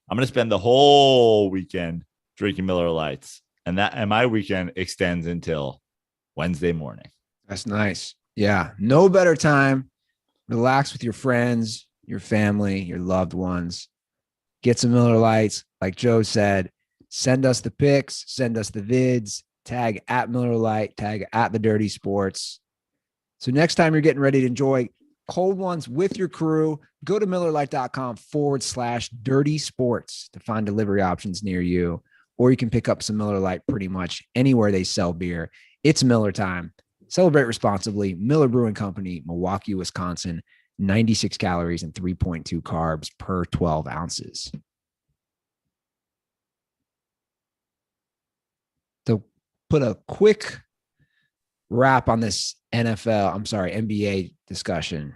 I'm going to spend the whole weekend drinking Miller Lights. And my weekend extends until Wednesday morning.
That's nice. Yeah. No better time. Relax with your friends, your family, your loved ones. Get some Miller Lights. Like Joe said, send us the pics, send us the vids, tag at Miller Lite, tag at the Dirty Sports. So next time you're getting ready to enjoy cold ones with your crew, go to MillerLite.com/dirty sports to find delivery options near you. Or you can pick up some Miller Lite pretty much anywhere they sell beer. It's Miller time. Celebrate responsibly. Miller Brewing Company, Milwaukee, Wisconsin. 96 calories and 3.2 carbs per 12 ounces. To put a quick wrap on this NBA discussion,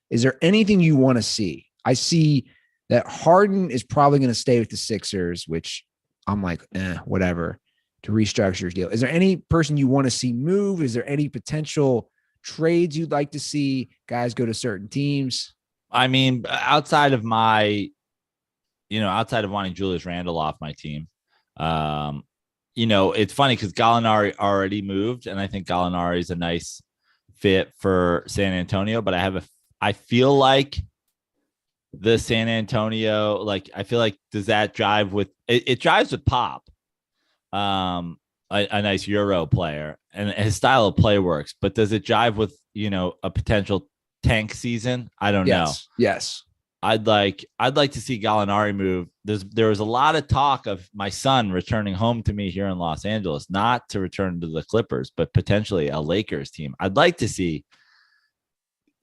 is there anything you want to see? I see that Harden is probably going to stay with the Sixers, which I'm like, whatever, to restructure his deal. Is there any person you want to see move? Is there any potential trades you'd like to see guys go to certain teams?
I mean, outside of wanting Julius Randle off my team, it's funny because Gallinari already moved, and I think Gallinari is a nice fit for San Antonio. But I feel like the San Antonio, I feel like, does that jive with it jives with Pop, a nice Euro player, and his style of play works. But does it jive with a potential tank season? I don't know.
Yes.
I'd like to see Gallinari move. There was a lot of talk of my son returning home to me here in Los Angeles, not to return to the Clippers, but potentially a Lakers team. I'd like to see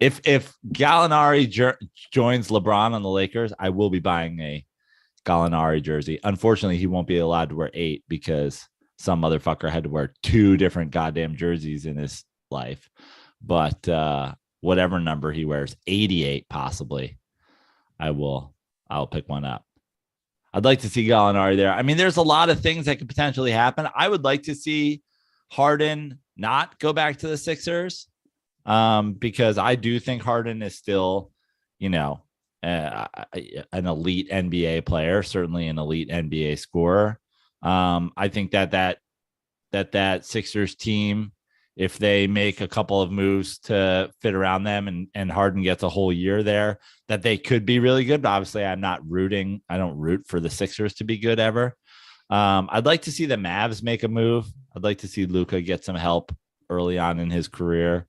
if Gallinari joins LeBron on the Lakers, I will be buying a Gallinari jersey. Unfortunately, he won't be allowed to wear 8 because some motherfucker had to wear 2 different goddamn jerseys in his life. But whatever number he wears, 88 possibly, I'll pick one up. I'd like to see Gallinari there. I mean, there's a lot of things that could potentially happen. I would like to see Harden not go back to the Sixers, because I do think Harden is still, an elite NBA player, certainly an elite NBA scorer. I think that Sixers team, if they make a couple of moves to fit around them and Harden gets a whole year there, that they could be really good. But obviously I don't root for the Sixers to be good ever. I'd like to see the Mavs make a move. I'd like to see Luka get some help early on in his career.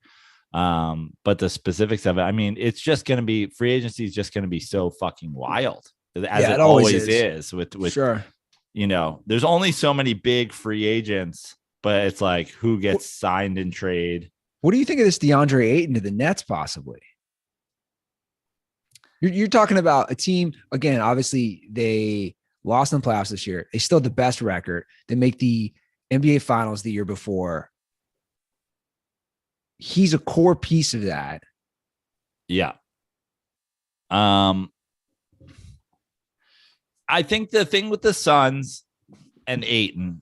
But the specifics of it, I mean, it's just going to be, free agency is just going to be so fucking wild, as it always is with
sure.
There's only so many big free agents, but it's like, who gets signed in trade?
What do you think of this DeAndre Ayton to the Nets possibly? You're talking about a team, again, obviously they lost in the playoffs this year. They still have the best record. They make the NBA finals the year before. He's a core piece of that.
Yeah. I think the thing with the Suns and Ayton,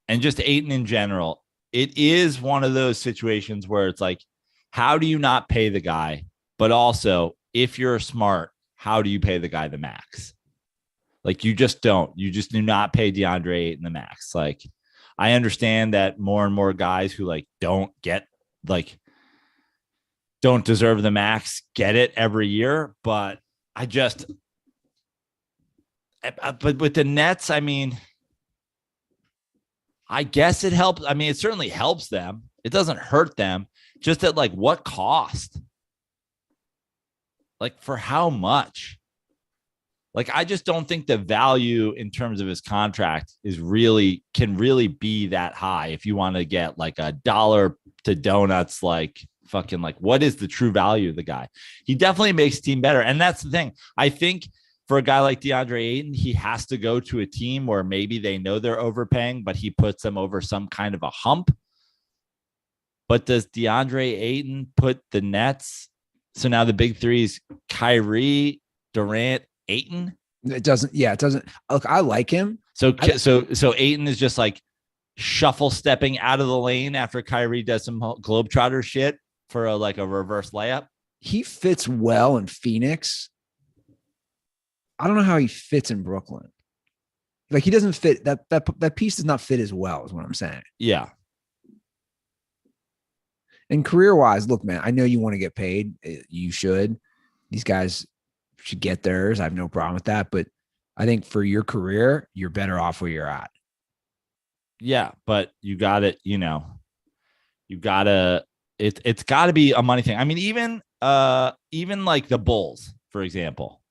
and just Ayton in general, it is one of those situations where it's like, how do you not pay the guy? But also, if you're smart, how do you pay the guy the max? Like, you just don't. You just do not pay DeAndre Ayton the max. Like, I understand that more and more guys who don't deserve the max get it every year, but but with the Nets, I mean, I guess it helps. I mean, it certainly helps them. It doesn't hurt them. Just at what cost? For how much? I just don't think the value in terms of his contract can really be that high. If you want to get $1 to donuts, what is the true value of the guy? He definitely makes team better. And that's the thing. I think for a guy like DeAndre Ayton, he has to go to a team where maybe they know they're overpaying, but he puts them over some kind of a hump. But does DeAndre Ayton put the Nets? So now the big three is Kyrie, Durant, Ayton.
It doesn't. Yeah, it doesn't. Look, I like him.
So Ayton is just shuffle stepping out of the lane after Kyrie does some Globetrotter shit for a reverse layup.
He fits well in Phoenix. I don't know how he fits in Brooklyn. He doesn't fit that piece does not fit as well, is what I'm saying.
Yeah.
And career-wise, look, man, I know you want to get paid. You should. These guys should get theirs. I have no problem with that. But I think for your career, you're better off where you're at.
Yeah, but you got it. It's got to be a money thing. I mean, even the Bulls, for example.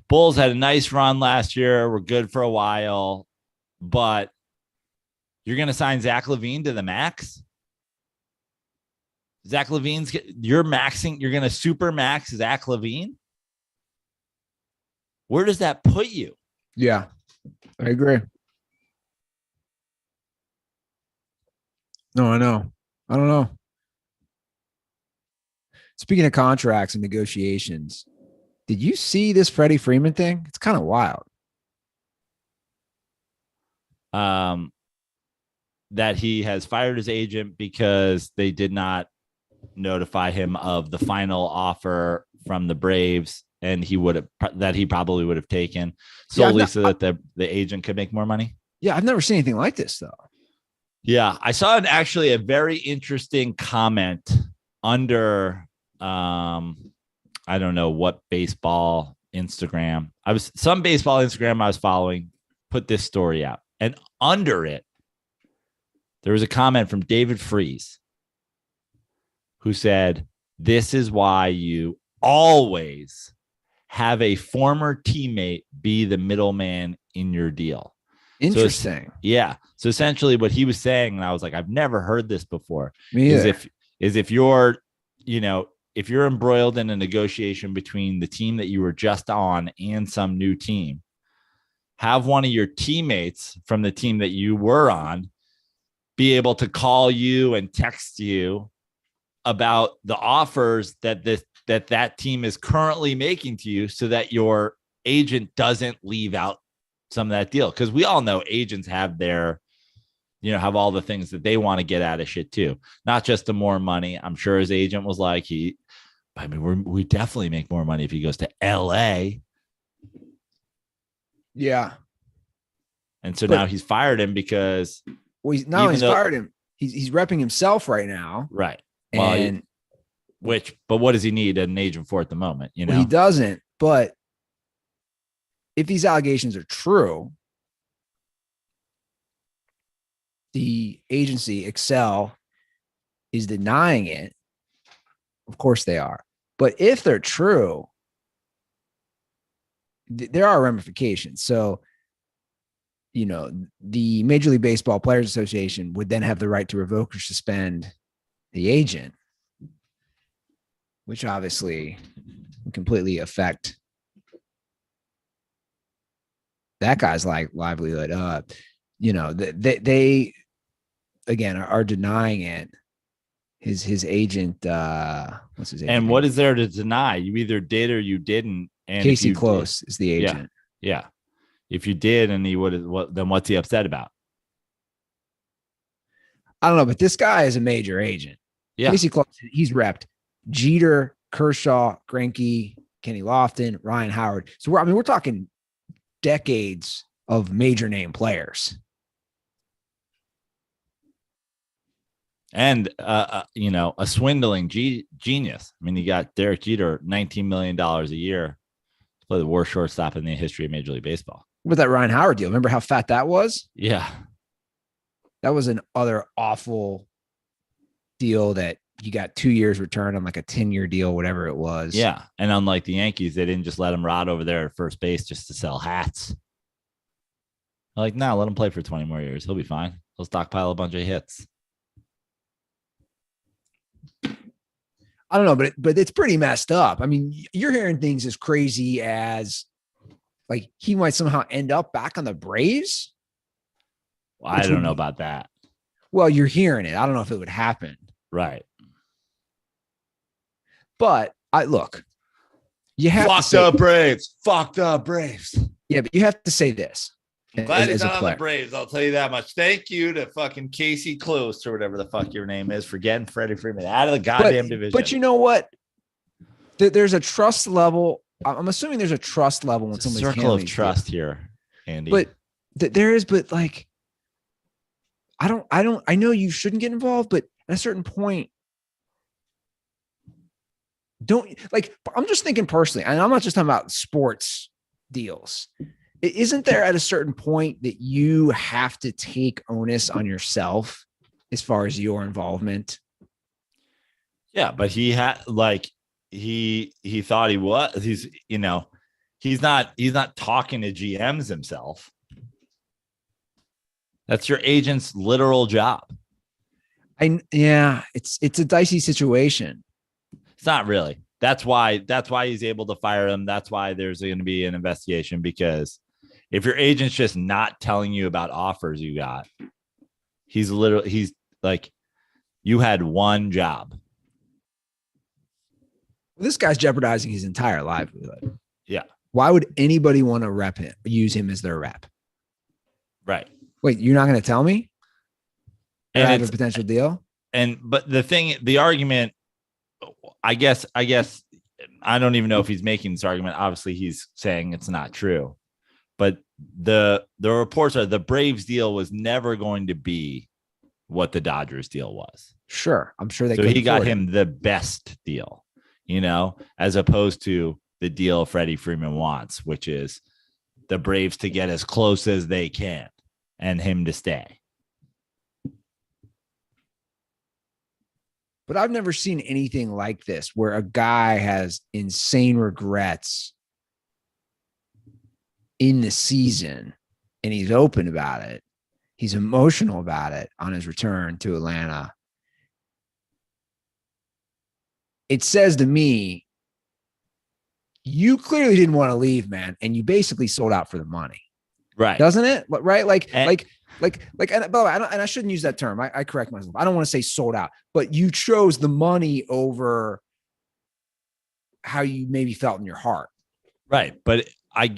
Bulls had a nice run last year. We're good for a while, but you're going to sign Zach LaVine to the max? Zach LaVine's, you're going to super max Zach LaVine. Where does that put you?
Yeah, I agree. No, I know. I don't know. Speaking of contracts and negotiations, did you see this Freddie Freeman thing? It's kind of wild.
That he has fired his agent because they did not notify him of the final offer from the Braves, and he probably would have taken solely so that the agent could make more money.
Yeah, I've never seen anything like this though.
Yeah, I saw actually a very interesting comment under I don't know what baseball Instagram. Some baseball Instagram I was following put this story out, and under it there was a comment from David Freese who said, "This is why you always have a former teammate be the middleman in your deal."
Interesting.
So essentially what he was saying, and I was like, I've never heard this before,
is
if you're, if you're embroiled in a negotiation between the team that you were just on and some new team, have one of your teammates from the team that you were on be able to call you and text you about the offers that team is currently making to you, so that your agent doesn't leave out some of that deal. Because we all know agents have have all the things that they want to get out of shit too, not just the more money. I'm sure his agent was like, we definitely make more money if he goes to LA.
Yeah.
And so now he's fired him because
he's fired him. He's repping himself right now.
Right.
And
but what does he need an agent for at the moment? He
doesn't. But if these allegations are true, the agency Excel is denying it. Of course they are. But if they're true, there are ramifications. So, the Major League Baseball Players Association would then have the right to revoke or suspend the agent, which obviously would completely affect that guy's livelihood. They again are denying it. His agent, what's his agent?
And what is there to deny? You either did or you didn't. And
Casey Close is the agent.
Yeah. If you did and he would have, then what's he upset about?
I don't know, but this guy is a major agent.
Yeah.
Casey Close, he's repped Jeter, Kershaw, Greinke, Kenny Lofton, Ryan Howard. So we're talking decades of major name players.
And, a swindling genius. I mean, you got Derek Jeter, $19 million a year. Play the worst shortstop in the history of Major League Baseball.
With that Ryan Howard deal, remember how fat that was?
Yeah.
That was an other awful deal that you got 2 years return on like a 10-year deal, whatever it was.
Yeah. And unlike the Yankees, they didn't just let him rot over there at first base just to sell hats. Like, no, let him play for 20 more years. He'll be fine. He'll stockpile a bunch of hits.
I don't know, but it's pretty messed up. I mean, you're hearing things as crazy as like he might somehow end up back on the Braves.
Well, I don't know about that.
Well, you're hearing it. I don't know if it would happen.
Right.
But you have
Fuck the Braves. Fuck the Braves.
Yeah, but you have to say this.
I'm glad he's not on the Braves. I'll tell you that much. Thank you to fucking Casey Close or whatever the fuck your name is for getting Freddie Freeman out of the goddamn division.
But you know what? There's a trust level. I'm assuming there's a trust level when somebody's
circle of trust here, Andy.
But there is, but like, I know you shouldn't get involved, but at a certain point, I'm just thinking personally, and I'm not just talking about sports deals. Isn't there at a certain point that you have to take onus on yourself as far as your involvement?
Yeah, but he had he thought he was. He's not talking to GMs himself. That's your agent's literal job.
It's a dicey situation.
It's not really. That's why he's able to fire him. That's why there's going to be an investigation, because if your agent's just not telling you about offers you got, he's like, you had one job.
This guy's jeopardizing his entire livelihood.
Yeah.
Why would anybody want to rep him, use him as their rep?
Right.
Wait, you're not going to tell me?
And
I have a potential deal?
But the argument, I guess, I don't even know if he's making this argument. Obviously, he's saying it's not true. But the reports are the Braves deal was never going to be what the Dodgers deal was.
Sure. I'm sure they
could. So he got him the best deal, as opposed to the deal Freddie Freeman wants, which is the Braves to get as close as they can and him to stay.
But I've never seen anything like this where a guy has insane regrets in the season and he's open about it. He's emotional about it on his return to Atlanta. It says to me, you clearly didn't want to leave, man, and you basically sold out for the money.
Right.
Doesn't it? Right? And by the way, I shouldn't use that term. I correct myself. I don't want to say sold out, but you chose the money over how you maybe felt in your heart.
Right. But I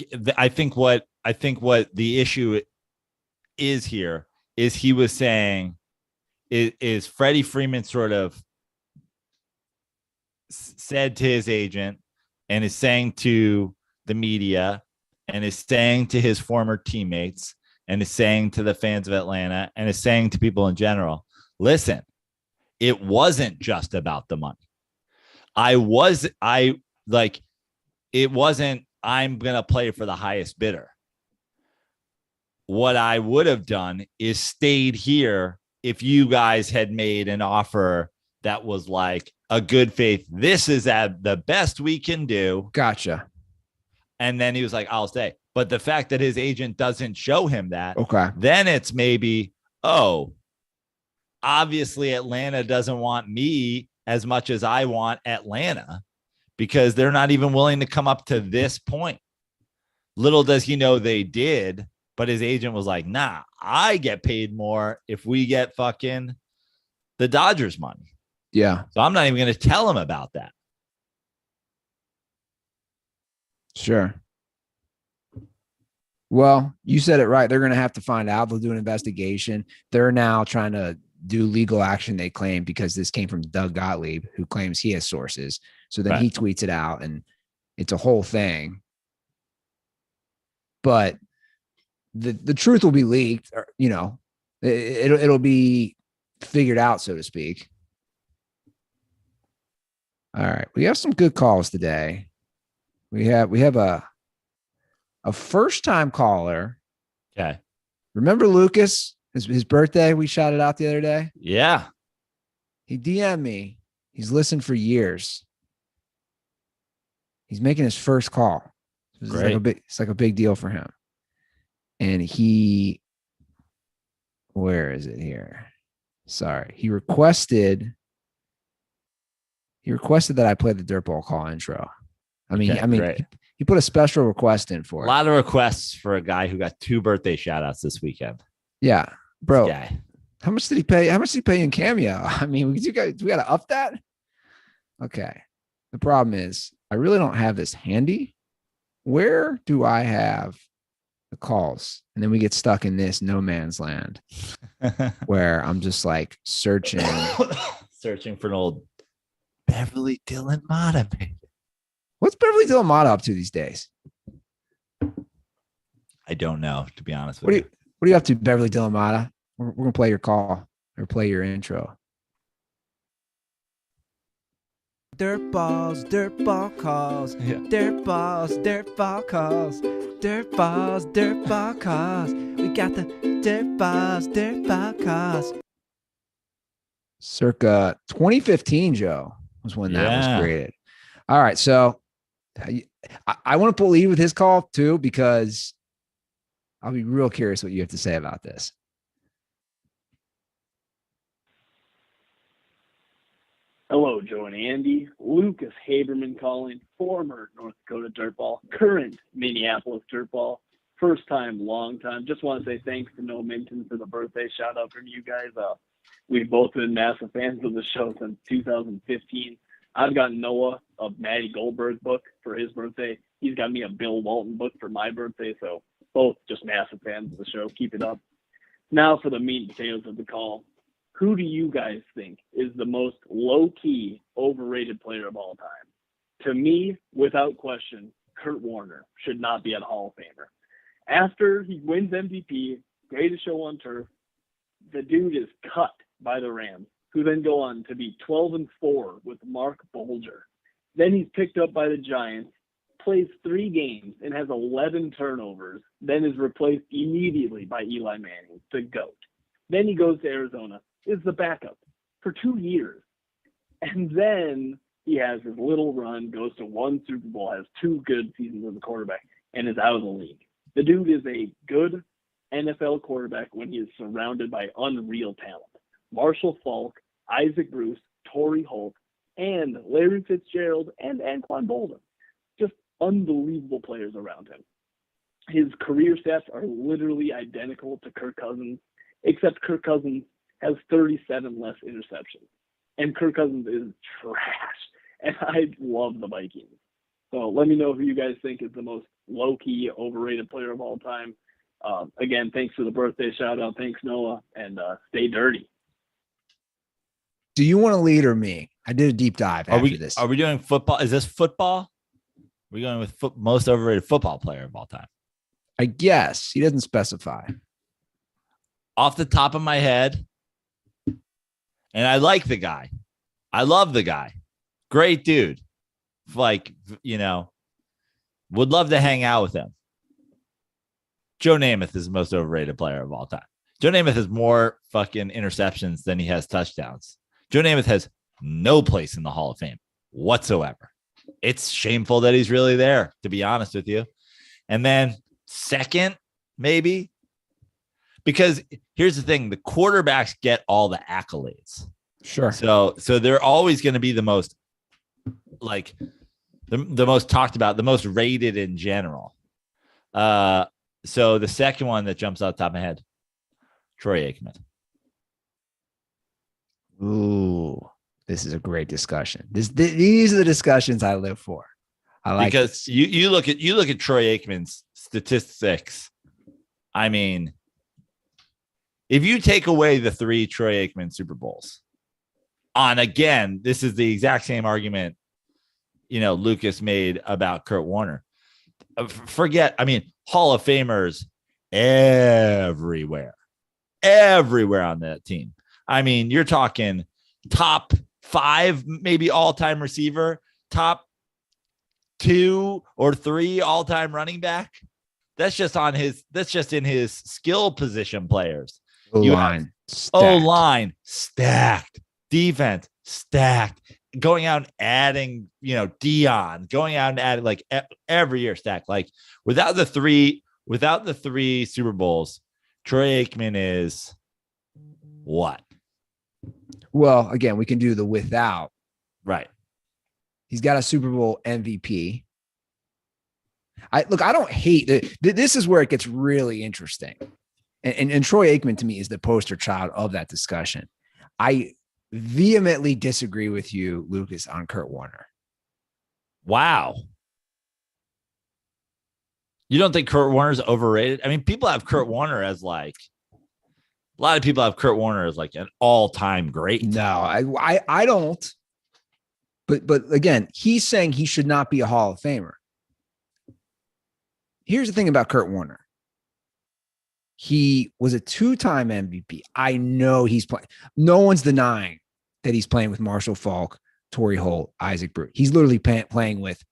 think what the issue is here is he was saying is Freddie Freeman sort of said to his agent and is saying to the media and is saying to his former teammates and is saying to the fans of Atlanta and is saying to people in general, listen, it wasn't just about the money. It wasn't, I'm going to play for the highest bidder. What I would have done is stayed here if you guys had made an offer that was like a good faith. This is at the best we can do.
Gotcha.
And then he was like, I'll stay. But the fact that his agent doesn't show him that,
okay,
then it's maybe, obviously Atlanta doesn't want me as much as I want Atlanta because they're not even willing to come up to this point. Little does he know they did, but his agent was like, nah, I get paid more if we get fucking the Dodgers money.
Yeah.
So I'm not even going to tell him about that.
Sure. Well, you said it right. They're going to have to find out. They'll do an investigation. They're now trying to do legal action, they claim, because this came from Doug Gottlieb, who claims he has sources. So then he tweets it out and it's a whole thing. But the truth will be leaked, or, it'll be figured out, so to speak. All right. We have some good calls today. We have a first-time caller.
Okay.
Remember Lucas? His birthday, we shouted out the other day.
Yeah.
He DM'd me. He's listened for years. He's making his first call. It's like a big deal for him. And where is it here? Sorry. He requested that I play the DirtBall call intro. He put a special request in for it.
A lot of requests for a guy who got 2 birthday shout outs this weekend.
Yeah. Bro, how much did he pay? How much did he pay in Cameo? I mean, we got to up that. Okay. The problem is I really don't have this handy. Where do I have the calls? And then we get stuck in this no man's land where I'm just like searching
for an old Beverly Dillon Mata, baby.
What's Beverly Dillon Mata up to these days?
I don't know, to be honest with you.
What are you up to, Beverly Dillon Mata? We're going to play your call or play your intro.
DirtBalls, DirtBall calls.
Yeah.
DirtBalls, DirtBall calls. DirtBalls, DirtBall calls. We got the DirtBalls, DirtBall calls.
Circa 2015, Joe, was when that was created. All right, so I want to put lead with his call too, because I'll be real curious what you have to say about this.
Hello, Joe and Andy. Lucas Haberman calling, former North Dakota DirtBall, current Minneapolis DirtBall. First time, long time. Just want to say thanks to Noah Minton for the birthday shout out from you guys. We've both been massive fans of the show since 2015. I've got Noah a Matty Goldberg book for his birthday. He's got me a Bill Walton book for my birthday. So both just massive fans of the show. Keep it up. Now for the meat and potatoes of the call. Who do you guys think is the most low-key, overrated player of all time? To me, without question, Kurt Warner should not be a Hall of Famer. After he wins MVP, greatest show on turf, the dude is cut by the Rams, who then go on to be 12-4 with Mark Bolger. Then he's picked up by the Giants, plays 3 games, and has 11 turnovers, then is replaced immediately by Eli Manning, the GOAT. Then he goes to Arizona, is the backup for 2 years. And then he has his little run, goes to 1 Super Bowl, has 2 good seasons as a quarterback, and is out of the league. The dude is a good NFL quarterback when he is surrounded by unreal talent. Marshall Faulk, Isaac Bruce, Torrey Holt, and Larry Fitzgerald, and Anquan Bolden. Just unbelievable players around him. His career stats are literally identical to Kirk Cousins, except Kirk Cousins has 37 less interceptions. And Kirk Cousins is trash. And I love the Vikings. So let me know who you guys think is the most low-key, overrated player of all time. Again, thanks for the birthday shout-out. Thanks, Noah. And stay dirty.
Do you want to lead or me? I did a deep dive after this.
Are we doing football? Is this football? We're going with most overrated football player of all time.
I guess. He doesn't specify.
Off the top of my head, and I like the guy. I love the guy. Great dude. Like, would love to hang out with him. Joe Namath is the most overrated player of all time. Joe Namath has more fucking interceptions than he has touchdowns. Joe Namath has no place in the Hall of Fame whatsoever. It's shameful that he's really there, to be honest with you. And then second, maybe, because here's the thing, the quarterbacks get all the accolades.
Sure.
So they're always going to be the most, like, the most talked about, the most rated in general. So the second one that jumps out the top of my head, Troy Aikman.
Ooh, this is a great discussion. These are the discussions I live for. I like
because you look at Troy Aikman's statistics. I mean, if you take away the 3 Troy Aikman Super Bowls, again, this is the exact same argument, Lucas made about Kurt Warner. Forget, Hall of Famers everywhere on that team. You're talking top 5, maybe all-time receiver, top 2 or 3 all-time running back. That's just in his skill position players.
O-line
stacked, defense stacked, going out and adding, Dion, going out and adding like every year stacked. Like without the 3 Super Bowls, Troy Aikman is what?
Well, again, we can do the without.
Right.
He's got a Super Bowl MVP. I don't hate it. This is where it gets really interesting. And Troy Aikman to me is the poster child of that discussion. I vehemently disagree with you, Lucas, on Kurt Warner.
Wow. You don't think Kurt Warner's overrated? People have Kurt Warner as like, a lot of people have Kurt Warner as like an all-time great.
No, I don't. But again, he's saying he should not be a Hall of Famer. Here's the thing about Kurt Warner. He was a 2-time MVP. I know he's playing. No one's denying that he's playing with Marshall Faulk, Torrey Holt, Isaac Bruce. He's literally playing with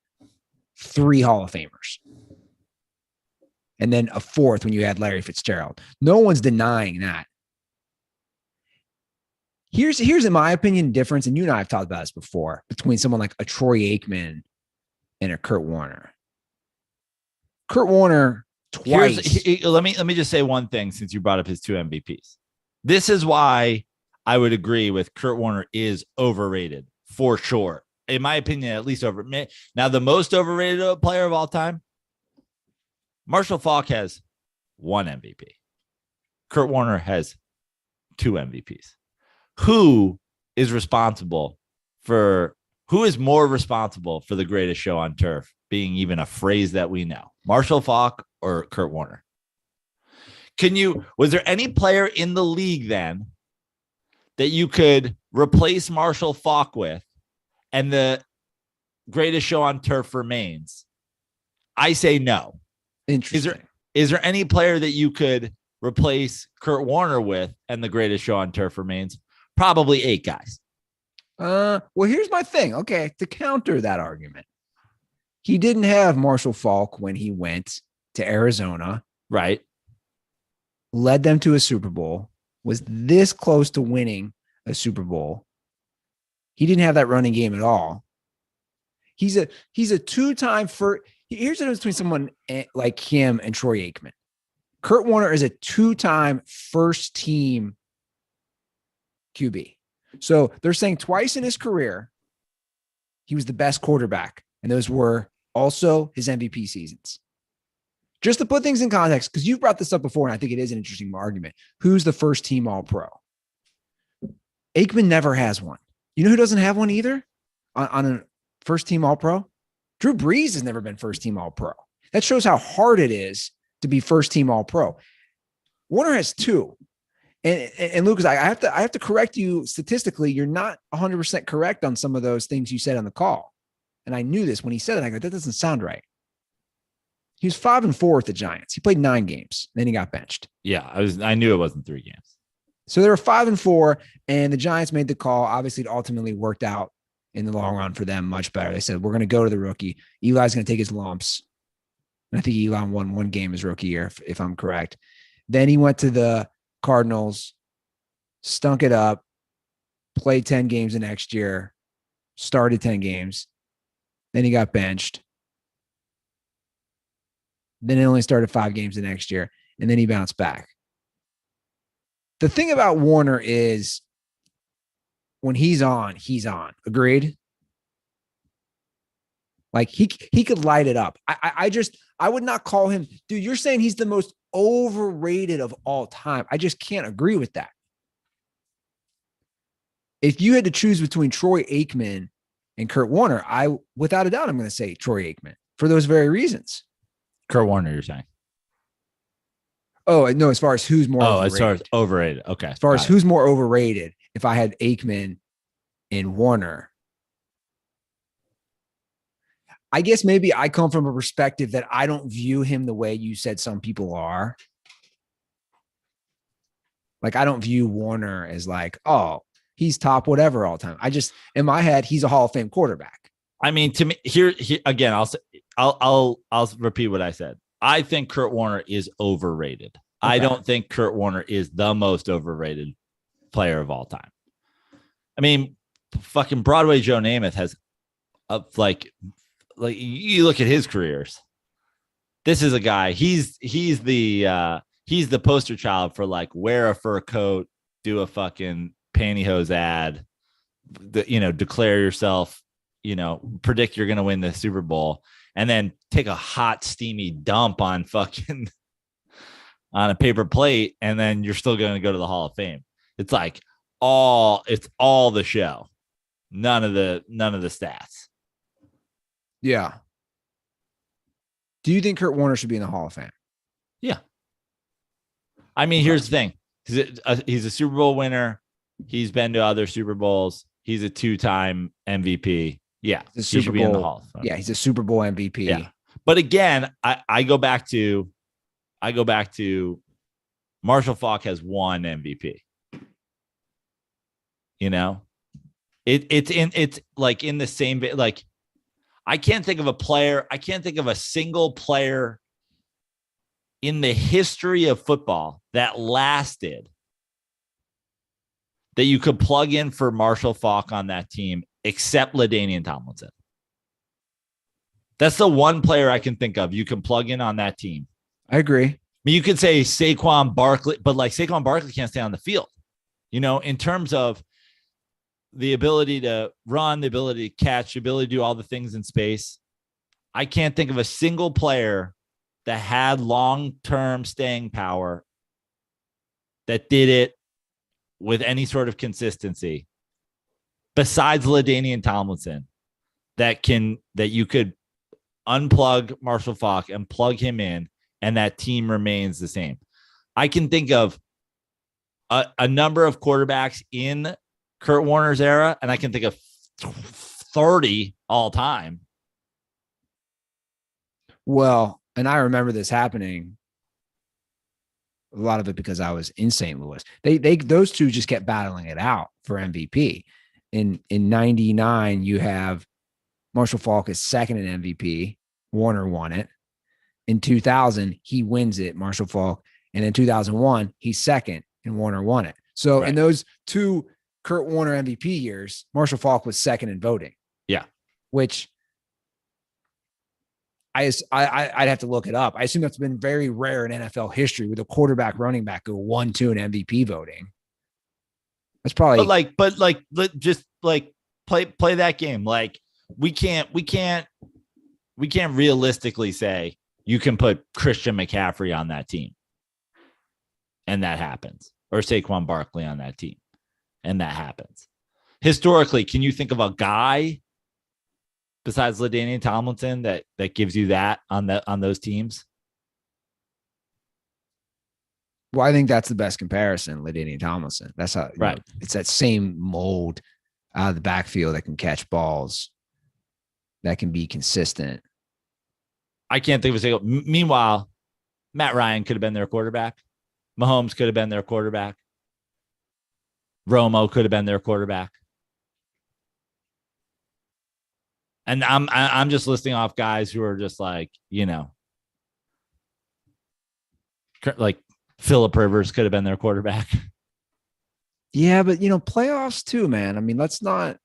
3 Hall of Famers. And then a 4th when you had Larry Fitzgerald. No one's denying that. Here's in my opinion, difference, and you and I have talked about this before, between someone like a Troy Aikman and a Kurt Warner. Kurt Warner twice.
Let me just say one thing since you brought up his 2 MVPs. This is why I would agree with Kurt Warner is overrated. for sure. In my opinion, at least over. Now, the most overrated player of all time, Marshall Faulk has 1 MVP. Kurt Warner has 2 MVPs. Who is more responsible for the greatest show on turf being even a phrase that we know? Marshall Faulk or Kurt Warner? Was there any player in the league then that you could replace Marshall Faulk with and the greatest show on turf remains? I say no.
Interesting.
Is there any player that you could replace Kurt Warner with and the greatest show on turf remains? Probably 8 guys.
Well, here's my thing. Okay, to counter that argument, he didn't have Marshall Faulk when he went to Arizona,
right?
Led them to a Super Bowl, was this close to winning a Super Bowl. He didn't have that running game at all. He's a 2-time first. Here's the difference between someone like him and Troy Aikman. Kurt Warner is a 2-time first team QB. So they're saying twice in his career, he was the best quarterback. And those were also his MVP seasons. Just to put things in context, because you've brought this up before, and I think it is an interesting argument. Who's the first team All-Pro? Aikman never has one. You know who doesn't have one either on a first team All-Pro? Drew Brees has never been first team All-Pro. That shows how hard it is to be first team All-Pro. Warner has 2. And Lucas, I have to correct you statistically. You're not 100% correct on some of those things you said on the call. And I knew this when he said it. I go, that doesn't sound right. He was 5-4 with the Giants. He played 9 games. Then he got benched.
Yeah, I knew it wasn't 3 games.
So they were 5-4, and the Giants made the call. Obviously, it ultimately worked out in the long run for them much better. They said, we're going to go to the rookie. Eli's going to take his lumps. And I think Eli won 1 game his rookie year, if I'm correct. Then he went to the Cardinals, stunk it up, played 10 games the next year, started 10 games. Then he got benched. Then he only started 5 games the next year, and then he bounced back. The thing about Warner is when he's on, he's on. Agreed? Like he could light it up. I would not call him, dude, you're saying he's the most overrated of all time. I just can't agree with that. If you had to choose between Troy Aikman and Kurt Warner, without a doubt, I'm going to say Troy Aikman for those very reasons.
Kurt Warner, you're saying?
Oh, no, as far as who's more overrated.
As far as overrated. Okay.
As far as who's more overrated, if I had Aikman and Warner, I guess maybe I come from a perspective that I don't view him the way you said some people are. Like, I don't view Warner as like, oh, he's top whatever all the time. I just, in my head, he's a Hall of Fame quarterback.
I mean, to me, here again, I'll repeat what I said. I think Kurt Warner is overrated. Okay. I don't think Kurt Warner is the most overrated player of all time. I mean, fucking Broadway Joe Namath has like you look at his careers. This is a guy. He's the poster child for like wear a fur coat, do a fucking pantyhose ad, declare yourself, predict you're going to win the Super Bowl, and then take a hot, steamy dump on fucking on a paper plate, and then you're still going to go to the Hall of Fame. It's like it's all the show, none of the stats.
Yeah. Do you think Kurt Warner should be in the Hall of Fame?
Yeah. I mean, here's the thing: he's a Super Bowl winner. He's been to other Super Bowls. He's a 2-time MVP. Yeah,
he should be in the Hall. Yeah, he's a Super Bowl MVP.
Yeah. But again, I go back to Marshall Faulk has 1 MVP. It's like in the same, like, I can't think of a player. I can't think of a single player in the history of football that lasted that you could plug in for Marshall Faulk on that team, except LaDainian Tomlinson. That's the one player I can think of you can plug in on that team.
I agree.
I mean, you could say Saquon Barkley, but like Saquon Barkley can't stay on the field. In terms of the ability to run, the ability to catch, the ability to do all the things in space. I can't think of a single player that had long-term staying power that did it with any sort of consistency besides LaDainian Tomlinson that you could unplug Marshall Faulk and plug him in and that team remains the same. I can think of a number of quarterbacks in Kurt Warner's era, and I can think of 30 all time.
Well, and I remember this happening. A lot of it because I was in St. Louis. Those two just kept battling it out for MVP. In 99, you have Marshall Faulk is second in MVP. Warner won it. In 2000, he wins it, Marshall Faulk. And in 2001, he's second and Warner won it. So in those two Kurt Warner MVP years, Marshall Faulk was second in voting.
Yeah.
Which I'd have to look it up. I assume that's been very rare in NFL history with a quarterback running back go 1-2 in MVP voting. That's probably
just play that game. Like we can't realistically say you can put Christian McCaffrey on that team. And that happens. Or Saquon Barkley on that team. And that happens. Historically, can you think of a guy besides LaDainian Tomlinson that gives you that on those teams?
Well, I think that's the best comparison, LaDainian Tomlinson. That's how it's that same mold out of the backfield that can catch balls, that can be consistent.
I can't think of a single. Meanwhile, Matt Ryan could have been their quarterback. Mahomes could have been their quarterback. Romo could have been their quarterback. And I'm just listing off guys who are just like, like Phillip Rivers could have been their quarterback.
Yeah, but playoffs too, man. I mean, let's not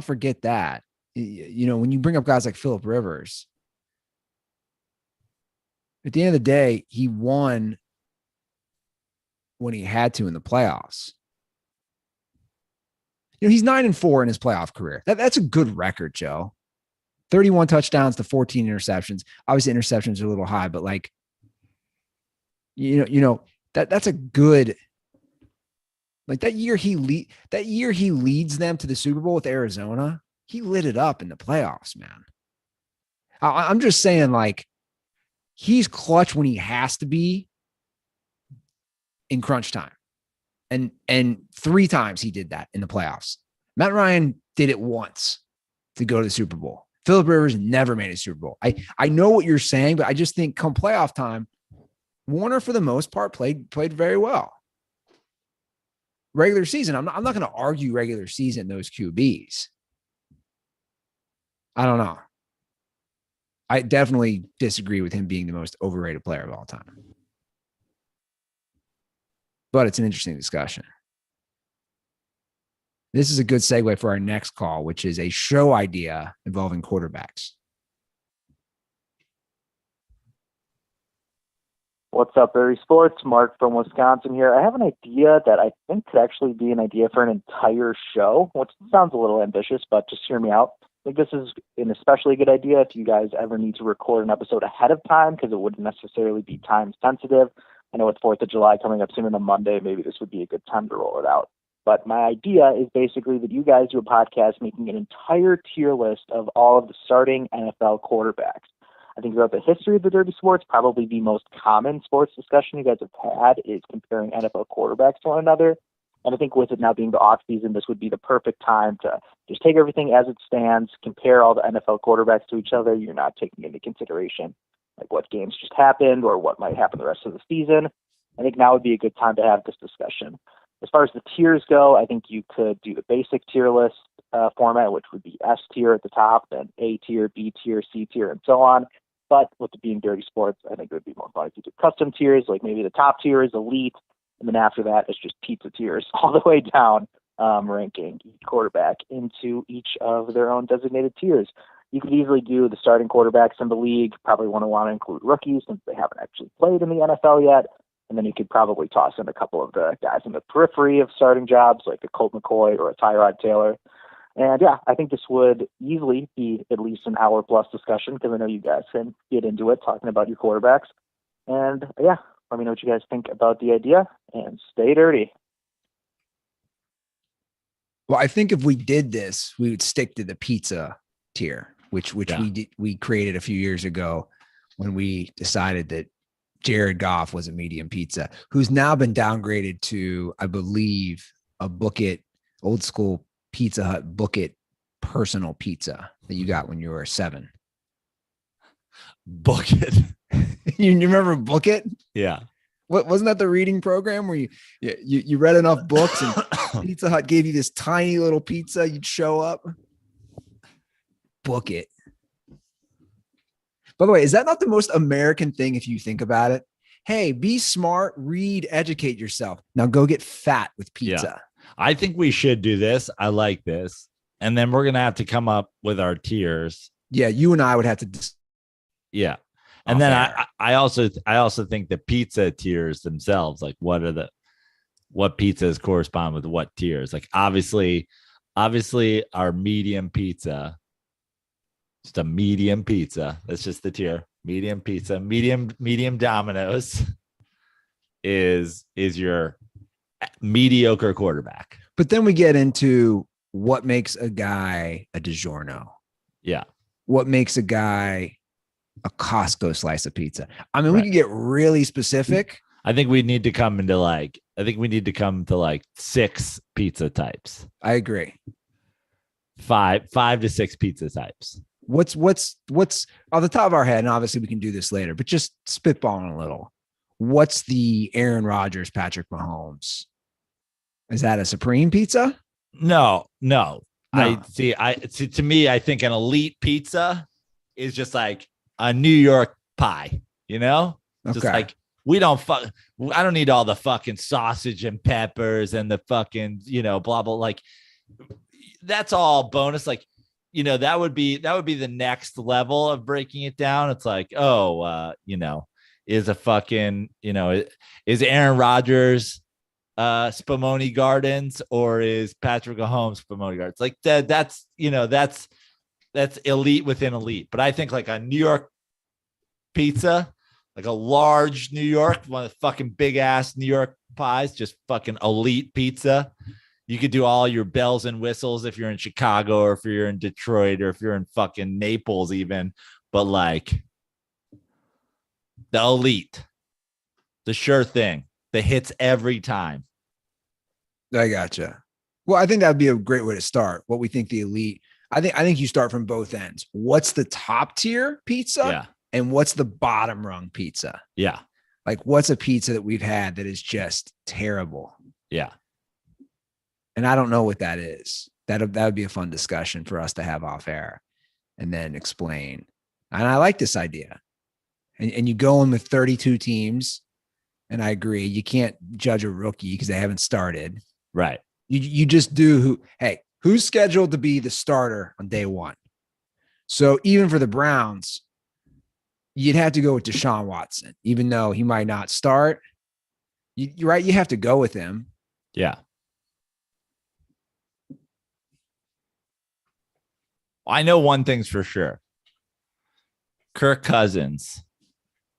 forget that. When you bring up guys like Phillip Rivers, at the end of the day, he won when he had to in the playoffs. He's 9-4 in his playoff career. That's a good record, Joe. 31 touchdowns to 14 interceptions. Obviously, interceptions are a little high, but that's a good. Like that year he leads them to the Super Bowl with Arizona. He lit it up in the playoffs, man. I'm just saying, he's clutch when he has to be in crunch time. And 3 times he did that in the playoffs. Matt Ryan did it once to go to the Super Bowl. Phillip Rivers never made a Super Bowl. I know what you're saying, but I just think come playoff time, Warner for the most part played very well. Regular season, I'm not going to argue regular season those QBs. I don't know. I definitely disagree with him being the most overrated player of all time. But it's an interesting discussion. This is a good segue for our next call, which is a show idea involving quarterbacks.
What's up, Barry Sports? Mark from Wisconsin here. I have an idea that I think could actually be an idea for an entire show, which sounds a little ambitious, but just hear me out. I think this is an especially good idea if you guys ever need to record an episode ahead of time, because it wouldn't necessarily be time sensitive. I know it's 4th of July coming up soon on a Monday. Maybe this would be a good time to roll it out. But my idea is basically that you guys do a podcast making an entire tier list of all of the starting NFL quarterbacks. I think throughout the history of the Dirty Sports, probably the most common sports discussion you guys have had is comparing NFL quarterbacks to one another. And I think with it now being the off season, this would be the perfect time to just take everything as it stands, compare all the NFL quarterbacks to each other. You're not taking into consideration what games just happened or what might happen the rest of the season. I think now would be a good time to have this discussion. As far as the tiers go, I think you could do the basic tier list format, which would be S tier at the top, then A tier, B tier, C tier, and so on. But with it being Dirty Sports, I think it would be more fun if you do custom tiers, like maybe the top tier is elite, and then after that, it's just pizza tiers all the way down, ranking each quarterback into each of their own designated tiers. You could easily do the starting quarterbacks in the league. Probably want to include rookies since they haven't actually played in the NFL yet. And then you could probably toss in a couple of the guys in the periphery of starting jobs, like a Colt McCoy or a Tyrod Taylor. And yeah, I think this would easily be at least an hour plus discussion, because I know you guys can get into it talking about your quarterbacks. And yeah, let me know what you guys think about the idea, and stay dirty.
Well, I think if we did this, we would stick to the pizza tier, which we created a few years ago when we decided that Jared Goff was a medium pizza, who's now been downgraded to, I believe, a Book It, old school Pizza Hut Book It personal pizza that you got when you were 7.
Book It.
You remember Book It?
Yeah.
What wasn't that the reading program where you read enough books and Pizza Hut gave you this tiny little pizza, you'd show up? Book It. By the way, is that not the most American thing if you think about it? Hey, be smart, read, educate yourself. Now go get fat with pizza.
Yeah. I think we should do this. I like this. And then we're going to have to come up with our tiers.
Yeah, you and I would have to.
Yeah. And then I also think the pizza tiers themselves, like what pizzas correspond with what tiers? Like obviously our medium pizza, just a medium pizza. That's just the tier. Medium pizza, medium Domino's is your mediocre quarterback.
But then we get into what makes a guy a DiGiorno.
Yeah.
What makes a guy a Costco slice of pizza? I mean, we could get really specific.
I think we need to come to like 6 pizza types.
I agree.
5 to 6 pizza types.
What's off the top of our head, and obviously we can do this later, but just spitballing a little. What's the Aaron Rodgers, Patrick Mahomes? Is that a supreme pizza? No.
To me, I think an elite pizza is just like a New York pie, Just like I don't need all the fucking sausage and peppers and the fucking, blah, blah. Like that's all bonus. Like, that would be the next level of breaking it down. It's like, is a fucking, is Aaron Rodgers Spumoni Gardens, or is Patrick Mahomes Spumoni Gardens? Like that's elite within elite. But I think like a New York pizza, like a large New York, one of the fucking big ass New York pies, just fucking elite pizza. You could do all your bells and whistles if you're in Chicago, or if you're in Detroit, or if you're in fucking Naples even. But like the elite, the sure thing, the hits every time.
I gotcha. Well, I think that'd be a great way to start. What we think the elite. I think you start from both ends. What's the top tier pizza?
Yeah.
And what's the bottom rung pizza?
Yeah.
Like what's a pizza that we've had that is just terrible?
Yeah.
And I don't know what that is. That would be a fun discussion for us to have off air and then explain. And I like this idea. And you go in with 32 teams. And I agree. You can't judge a rookie because they haven't started.
Right.
You just do who's scheduled to be the starter on day 1. So even for the Browns, you'd have to go with Deshaun Watson, even though he might not start. You're right. You have to go with him.
Yeah. I know one thing's for sure. Kirk Cousins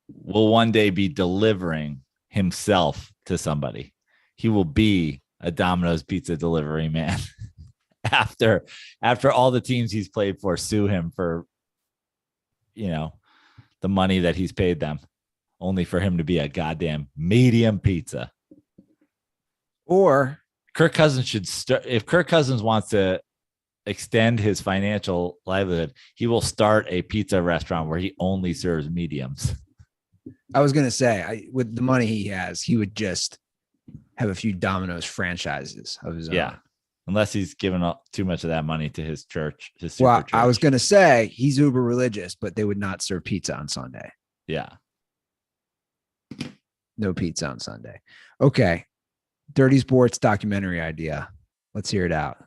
will one day be delivering himself to somebody. He will be a Domino's pizza delivery man after all the teams he's played for sue him for, the money that he's paid them, only for him to be a goddamn medium pizza.
Or
Kirk Cousins should start. If Kirk Cousins wants to extend his financial livelihood, he will start a pizza restaurant where he only serves mediums.
I was going to say, with the money he has, he would just have a few Domino's franchises of his own.
Yeah. Unless he's given up too much of that money to his church.
Well, I was going to say he's uber religious, but they would not serve pizza on Sunday.
Yeah.
No pizza on Sunday. Okay. Dirty Sports documentary idea. Let's hear it out.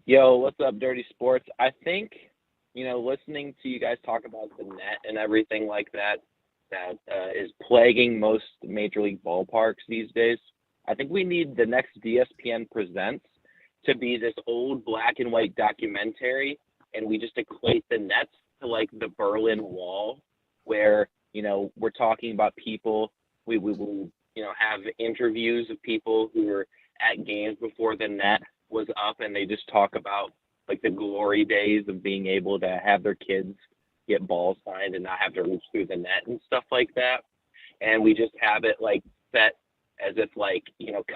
Yo, what's up, Dirty Sports? I think listening to you guys talk about the net and everything like that is plaguing most major league ballparks these days. I think we need the next ESPN Presents to be this old black and white documentary, and we just equate the nets to like the Berlin Wall, where we're talking about people. We will have interviews of people who were at games before the net was up, and they just talk about like the glory days of being able to have their kids get balls signed and not have to reach through the net and stuff like that. And we just have it like set as if like,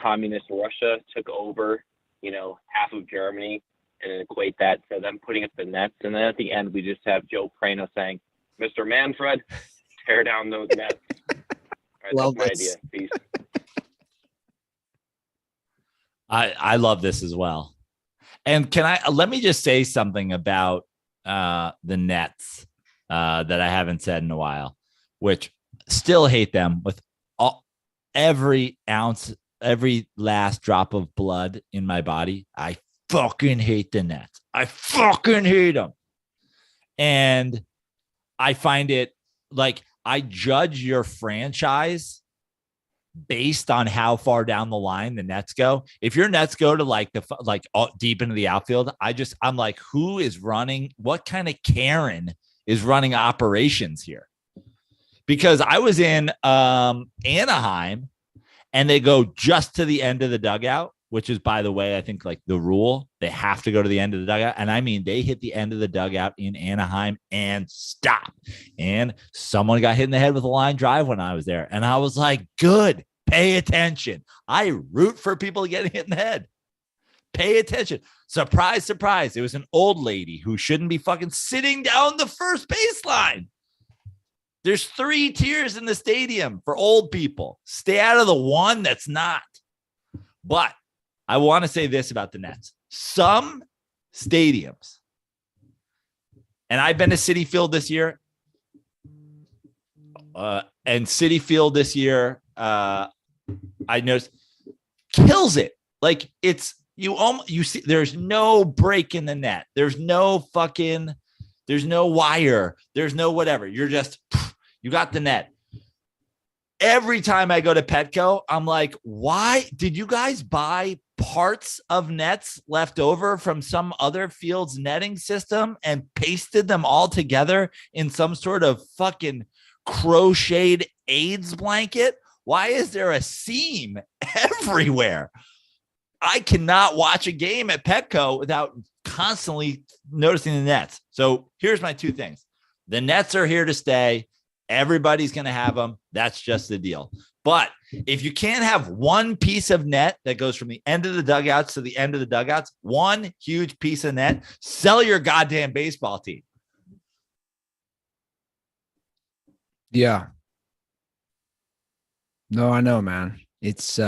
communist Russia took over, half of Germany, and then equate that to them putting up the nets. And then at the end, we just have Joe Praino saying, Mr. Manfred, tear down those nets. All right,
Love
that's my
this.
idea. Peace.
I love this as well. And let me just say something about the Nets that I haven't said in a while, which still hate them with every ounce, every last drop of blood in my body. I fucking hate the Nets. I fucking hate them. And I find it like I judge your franchise based on how far down the line the Nets go. If your Nets go to deep into the outfield, I'm like, who is running? What kind of Karen is running operations here? Because I was in Anaheim and they go just to the end of the dugout, which is, by the way, I think like the rule, they have to go to the end of the dugout. And I mean, they hit the end of the dugout in Anaheim and stop. And someone got hit in the head with a line drive when I was there. And I was like, good, pay attention. I root for people getting hit in the head. Pay attention. Surprise, surprise. It was an old lady who shouldn't be fucking sitting down the first baseline. There's 3 tiers in the stadium for old people. Stay out of the one that's not. But I want to say this about the Nets. Some stadiums, and I've been to Citi Field this year, and Citi Field this year, I noticed, kills it. Like it's, you see, there's no break in the net. There's no wire. There's no whatever. You're just, you got the net. Every time I go to Petco, I'm like, why did you guys buy parts of nets left over from some other field's netting system and pasted them all together in some sort of fucking crocheted AIDS blanket? Why is there a seam everywhere? I cannot watch a game at Petco without constantly noticing the nets. So here's my 2 things. The nets are here to stay. Everybody's going to have them. That's just the deal. But if you can't have one piece of net that goes from the end of the dugouts to the end of the dugouts, one huge piece of net, sell your goddamn baseball team.
Yeah. No, I know, man. It's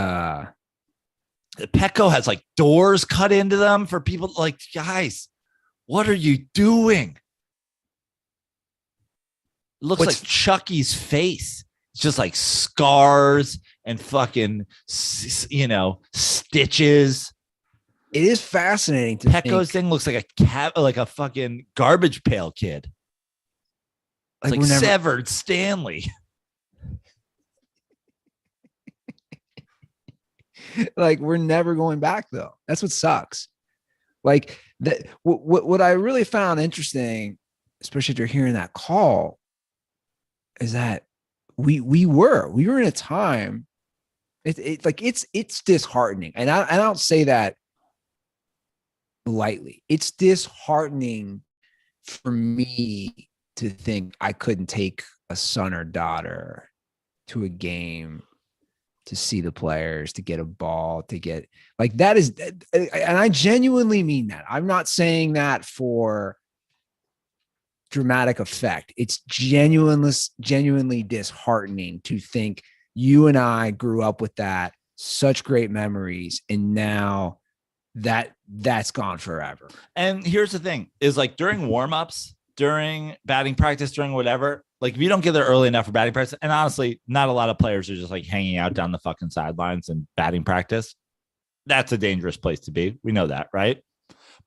Petco has like doors cut into them for people like, guys, what are you doing? It looks like Chucky's face. It's just like scars and fucking, stitches.
It is fascinating to
Petco's thing looks like a fucking garbage pail kid. It's like severed Stanley.
Like we're never going back though. That's what sucks. Like that. What I really found interesting, especially after hearing that call, is that we were in a time. It's disheartening, and I don't say that lightly. It's disheartening for me to think I couldn't take a son or daughter to a game to see the players, to get a ball, to get like that is, and I genuinely mean that. I'm not saying that for dramatic effect. It's genuinely disheartening to think you and I grew up with that, such great memories, and now that's gone forever.
And here's the thing is like during warmups, during batting practice, during whatever, like if you don't get there early enough for batting practice, and honestly, not a lot of players are just like hanging out down the fucking sidelines and batting practice. That's a dangerous place to be. We know that, right?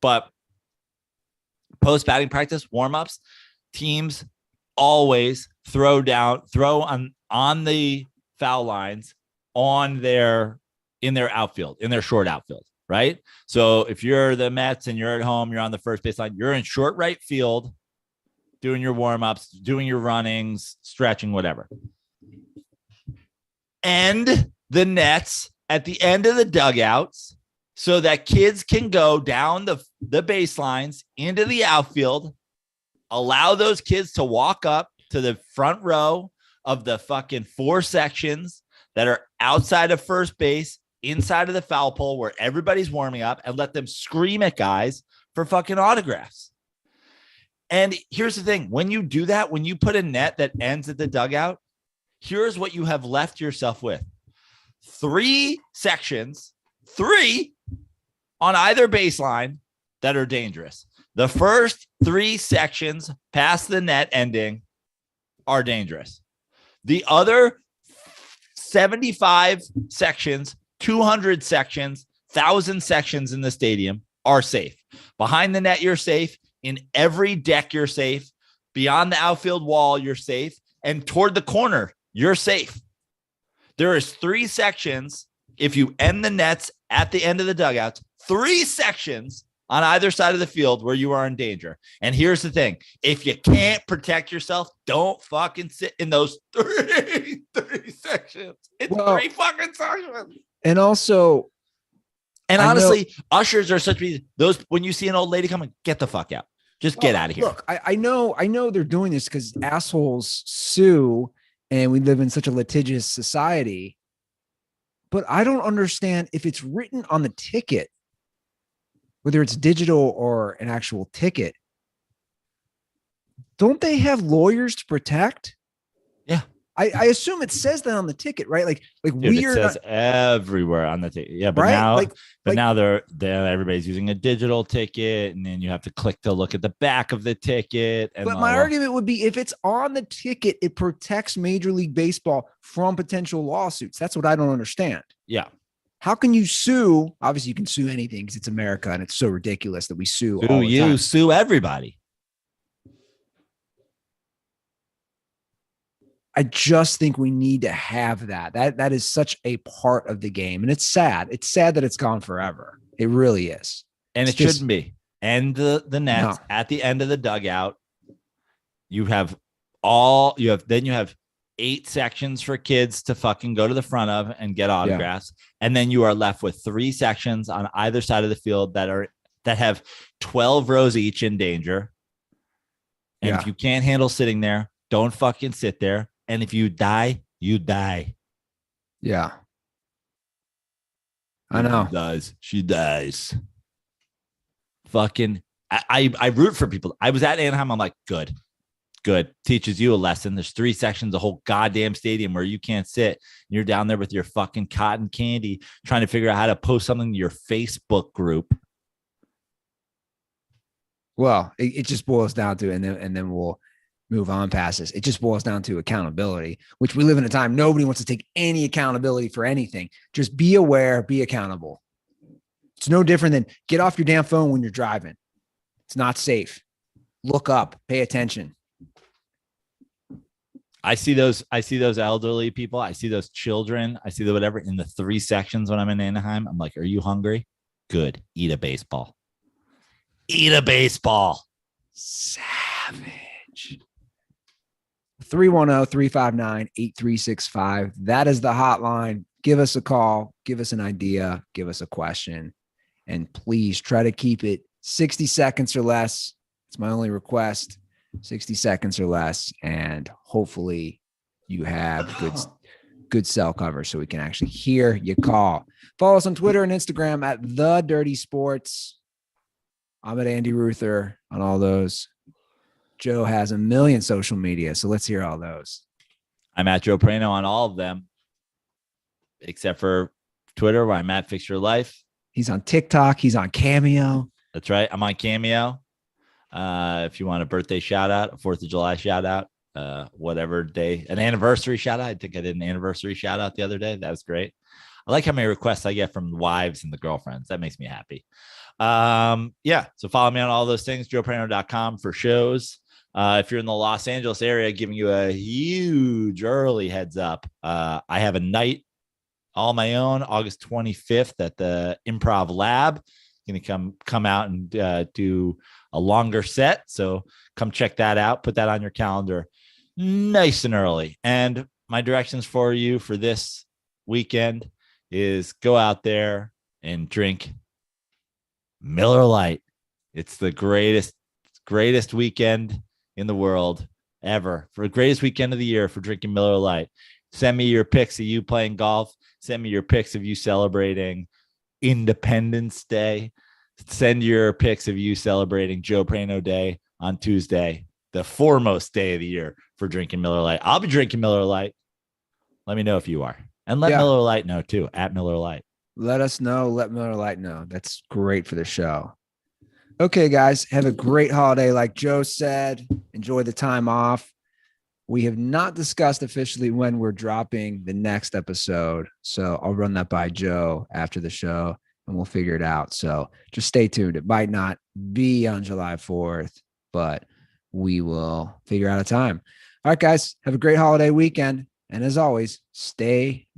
But post batting practice, warm-ups, teams always throw on the foul lines in their outfield, in their short outfield, right? So if you're the Mets and you're at home, you're on the first baseline, you're in short right field doing your warm-ups, doing your runnings, stretching, whatever. And the nets at the end of the dugouts so that kids can go down the baselines into the outfield, allow those kids to walk up to the front row of the fucking 4 sections that are outside of first base, inside of the foul pole where everybody's warming up, and let them scream at guys for fucking autographs. And here's the thing. When you do that, when you put a net that ends at the dugout, here's what you have left yourself with. 3 sections, 3 on either baseline that are dangerous. The first 3 sections past the net ending are dangerous. The other 75 sections, 200 sections, 1,000 sections in the stadium are safe. Behind the net, you're safe. In every deck, you're safe. Beyond the outfield wall, you're safe. And toward the corner, you're safe. There is 3 sections. If you end the nets at the end of the dugouts, 3 sections on either side of the field where you are in danger. And here's the thing. If you can't protect yourself, don't fucking sit in those 3 sections. It's 3 fucking sections.
And also,
and honestly, ushers are such those when you see an old lady coming, get the fuck out. Just get out of here.
Look, I know they're doing this because assholes sue, and we live in such a litigious society. But I don't understand if it's written on the ticket, whether it's digital or an actual ticket. Don't they have lawyers to protect?
Yeah.
I assume it says that on the ticket, right? Like
Dude, it says everywhere on the ticket. Yeah, but right? now they're everybody's using a digital ticket, and then you have to click to look at the back of the ticket. And
but my argument would be if it's on the ticket, it protects Major League Baseball from potential lawsuits. That's what I don't understand.
Yeah.
How can you sue? Obviously, you can sue anything because it's America, and it's so ridiculous that we sue all the time.
Sue everybody.
I just think we need to have that. That is such a part of the game. And it's sad. It's sad that it's gone forever. It really is.
And it shouldn't be. And the nets at the end of the dugout, you have 8 sections for kids to fucking go to the front of and get autographs. Yeah. And then you are left with 3 sections on either side of the field that have 12 rows each in danger. And if you can't handle sitting there, don't fucking sit there. And if you die, you die.
Yeah. I know.
She dies. Fucking, I root for people. I was at Anaheim. I'm like, good. Teaches you a lesson. There's 3 sections, a whole goddamn stadium where you can't sit. You're down there with your fucking cotton candy trying to figure out how to post something to your Facebook group.
Well, it just boils down to, and then we'll move on past this. It just boils down to accountability, which we live in a time nobody wants to take any accountability for anything. Just be aware, be accountable. It's no different than get off your damn phone when you're driving. It's not safe. Look up, pay attention.
I see those elderly people. I see those children. I see the whatever in the 3 sections when I'm in Anaheim. I'm like, are you hungry? Good. Eat a baseball. Savage.
310-359-8365. That is the hotline. Give us a call. Give us an idea. Give us a question. And please try to keep it 60 seconds or less. It's my only request. 60 seconds or less. And hopefully you have good cell cover so we can actually hear you call. Follow us on Twitter and Instagram at The Dirty Sports. I'm at Andy Ruther on all those. Joe has a million social media, so let's hear all those.
I'm at Joe Praino on all of them, except for Twitter, where I'm at Fix Your Life.
He's on TikTok. He's on Cameo.
That's right. I'm on Cameo. If you want a birthday shout out, a 4th of July shout out, whatever day, an anniversary shout out. I think I did an anniversary shout out the other day. That was great. I like how many requests I get from the wives and the girlfriends. That makes me happy. Yeah. So follow me on all those things, joepraino.com for shows. If you're in the Los Angeles area, giving you a huge early heads up. I have a night all my own, August 25th at the Improv Lab. Going to come out and do a longer set. So come check that out. Put that on your calendar nice and early. And my directions for you for this weekend is go out there and drink Miller Lite. It's the greatest weekend in the world ever, for the greatest weekend of the year for drinking Miller Lite. Send me your pics of you playing golf. Send me your pics of you celebrating Independence Day. Send your pics of you celebrating Joe Praino Day on Tuesday, the foremost day of the year for drinking Miller Lite. I'll be drinking Miller Lite. Let me know if you are. And let Miller Lite know too, at Miller Lite.
Let us know. Let Miller Lite know. That's great for the show. Okay, guys, have a great holiday. Like Joe said, enjoy the time off. We have not discussed officially when we're dropping the next episode. So I'll run that by Joe after the show and we'll figure it out. So just stay tuned. It might not be on July 4th, but we will figure out a time. All right, guys, have a great holiday weekend. And as always, stay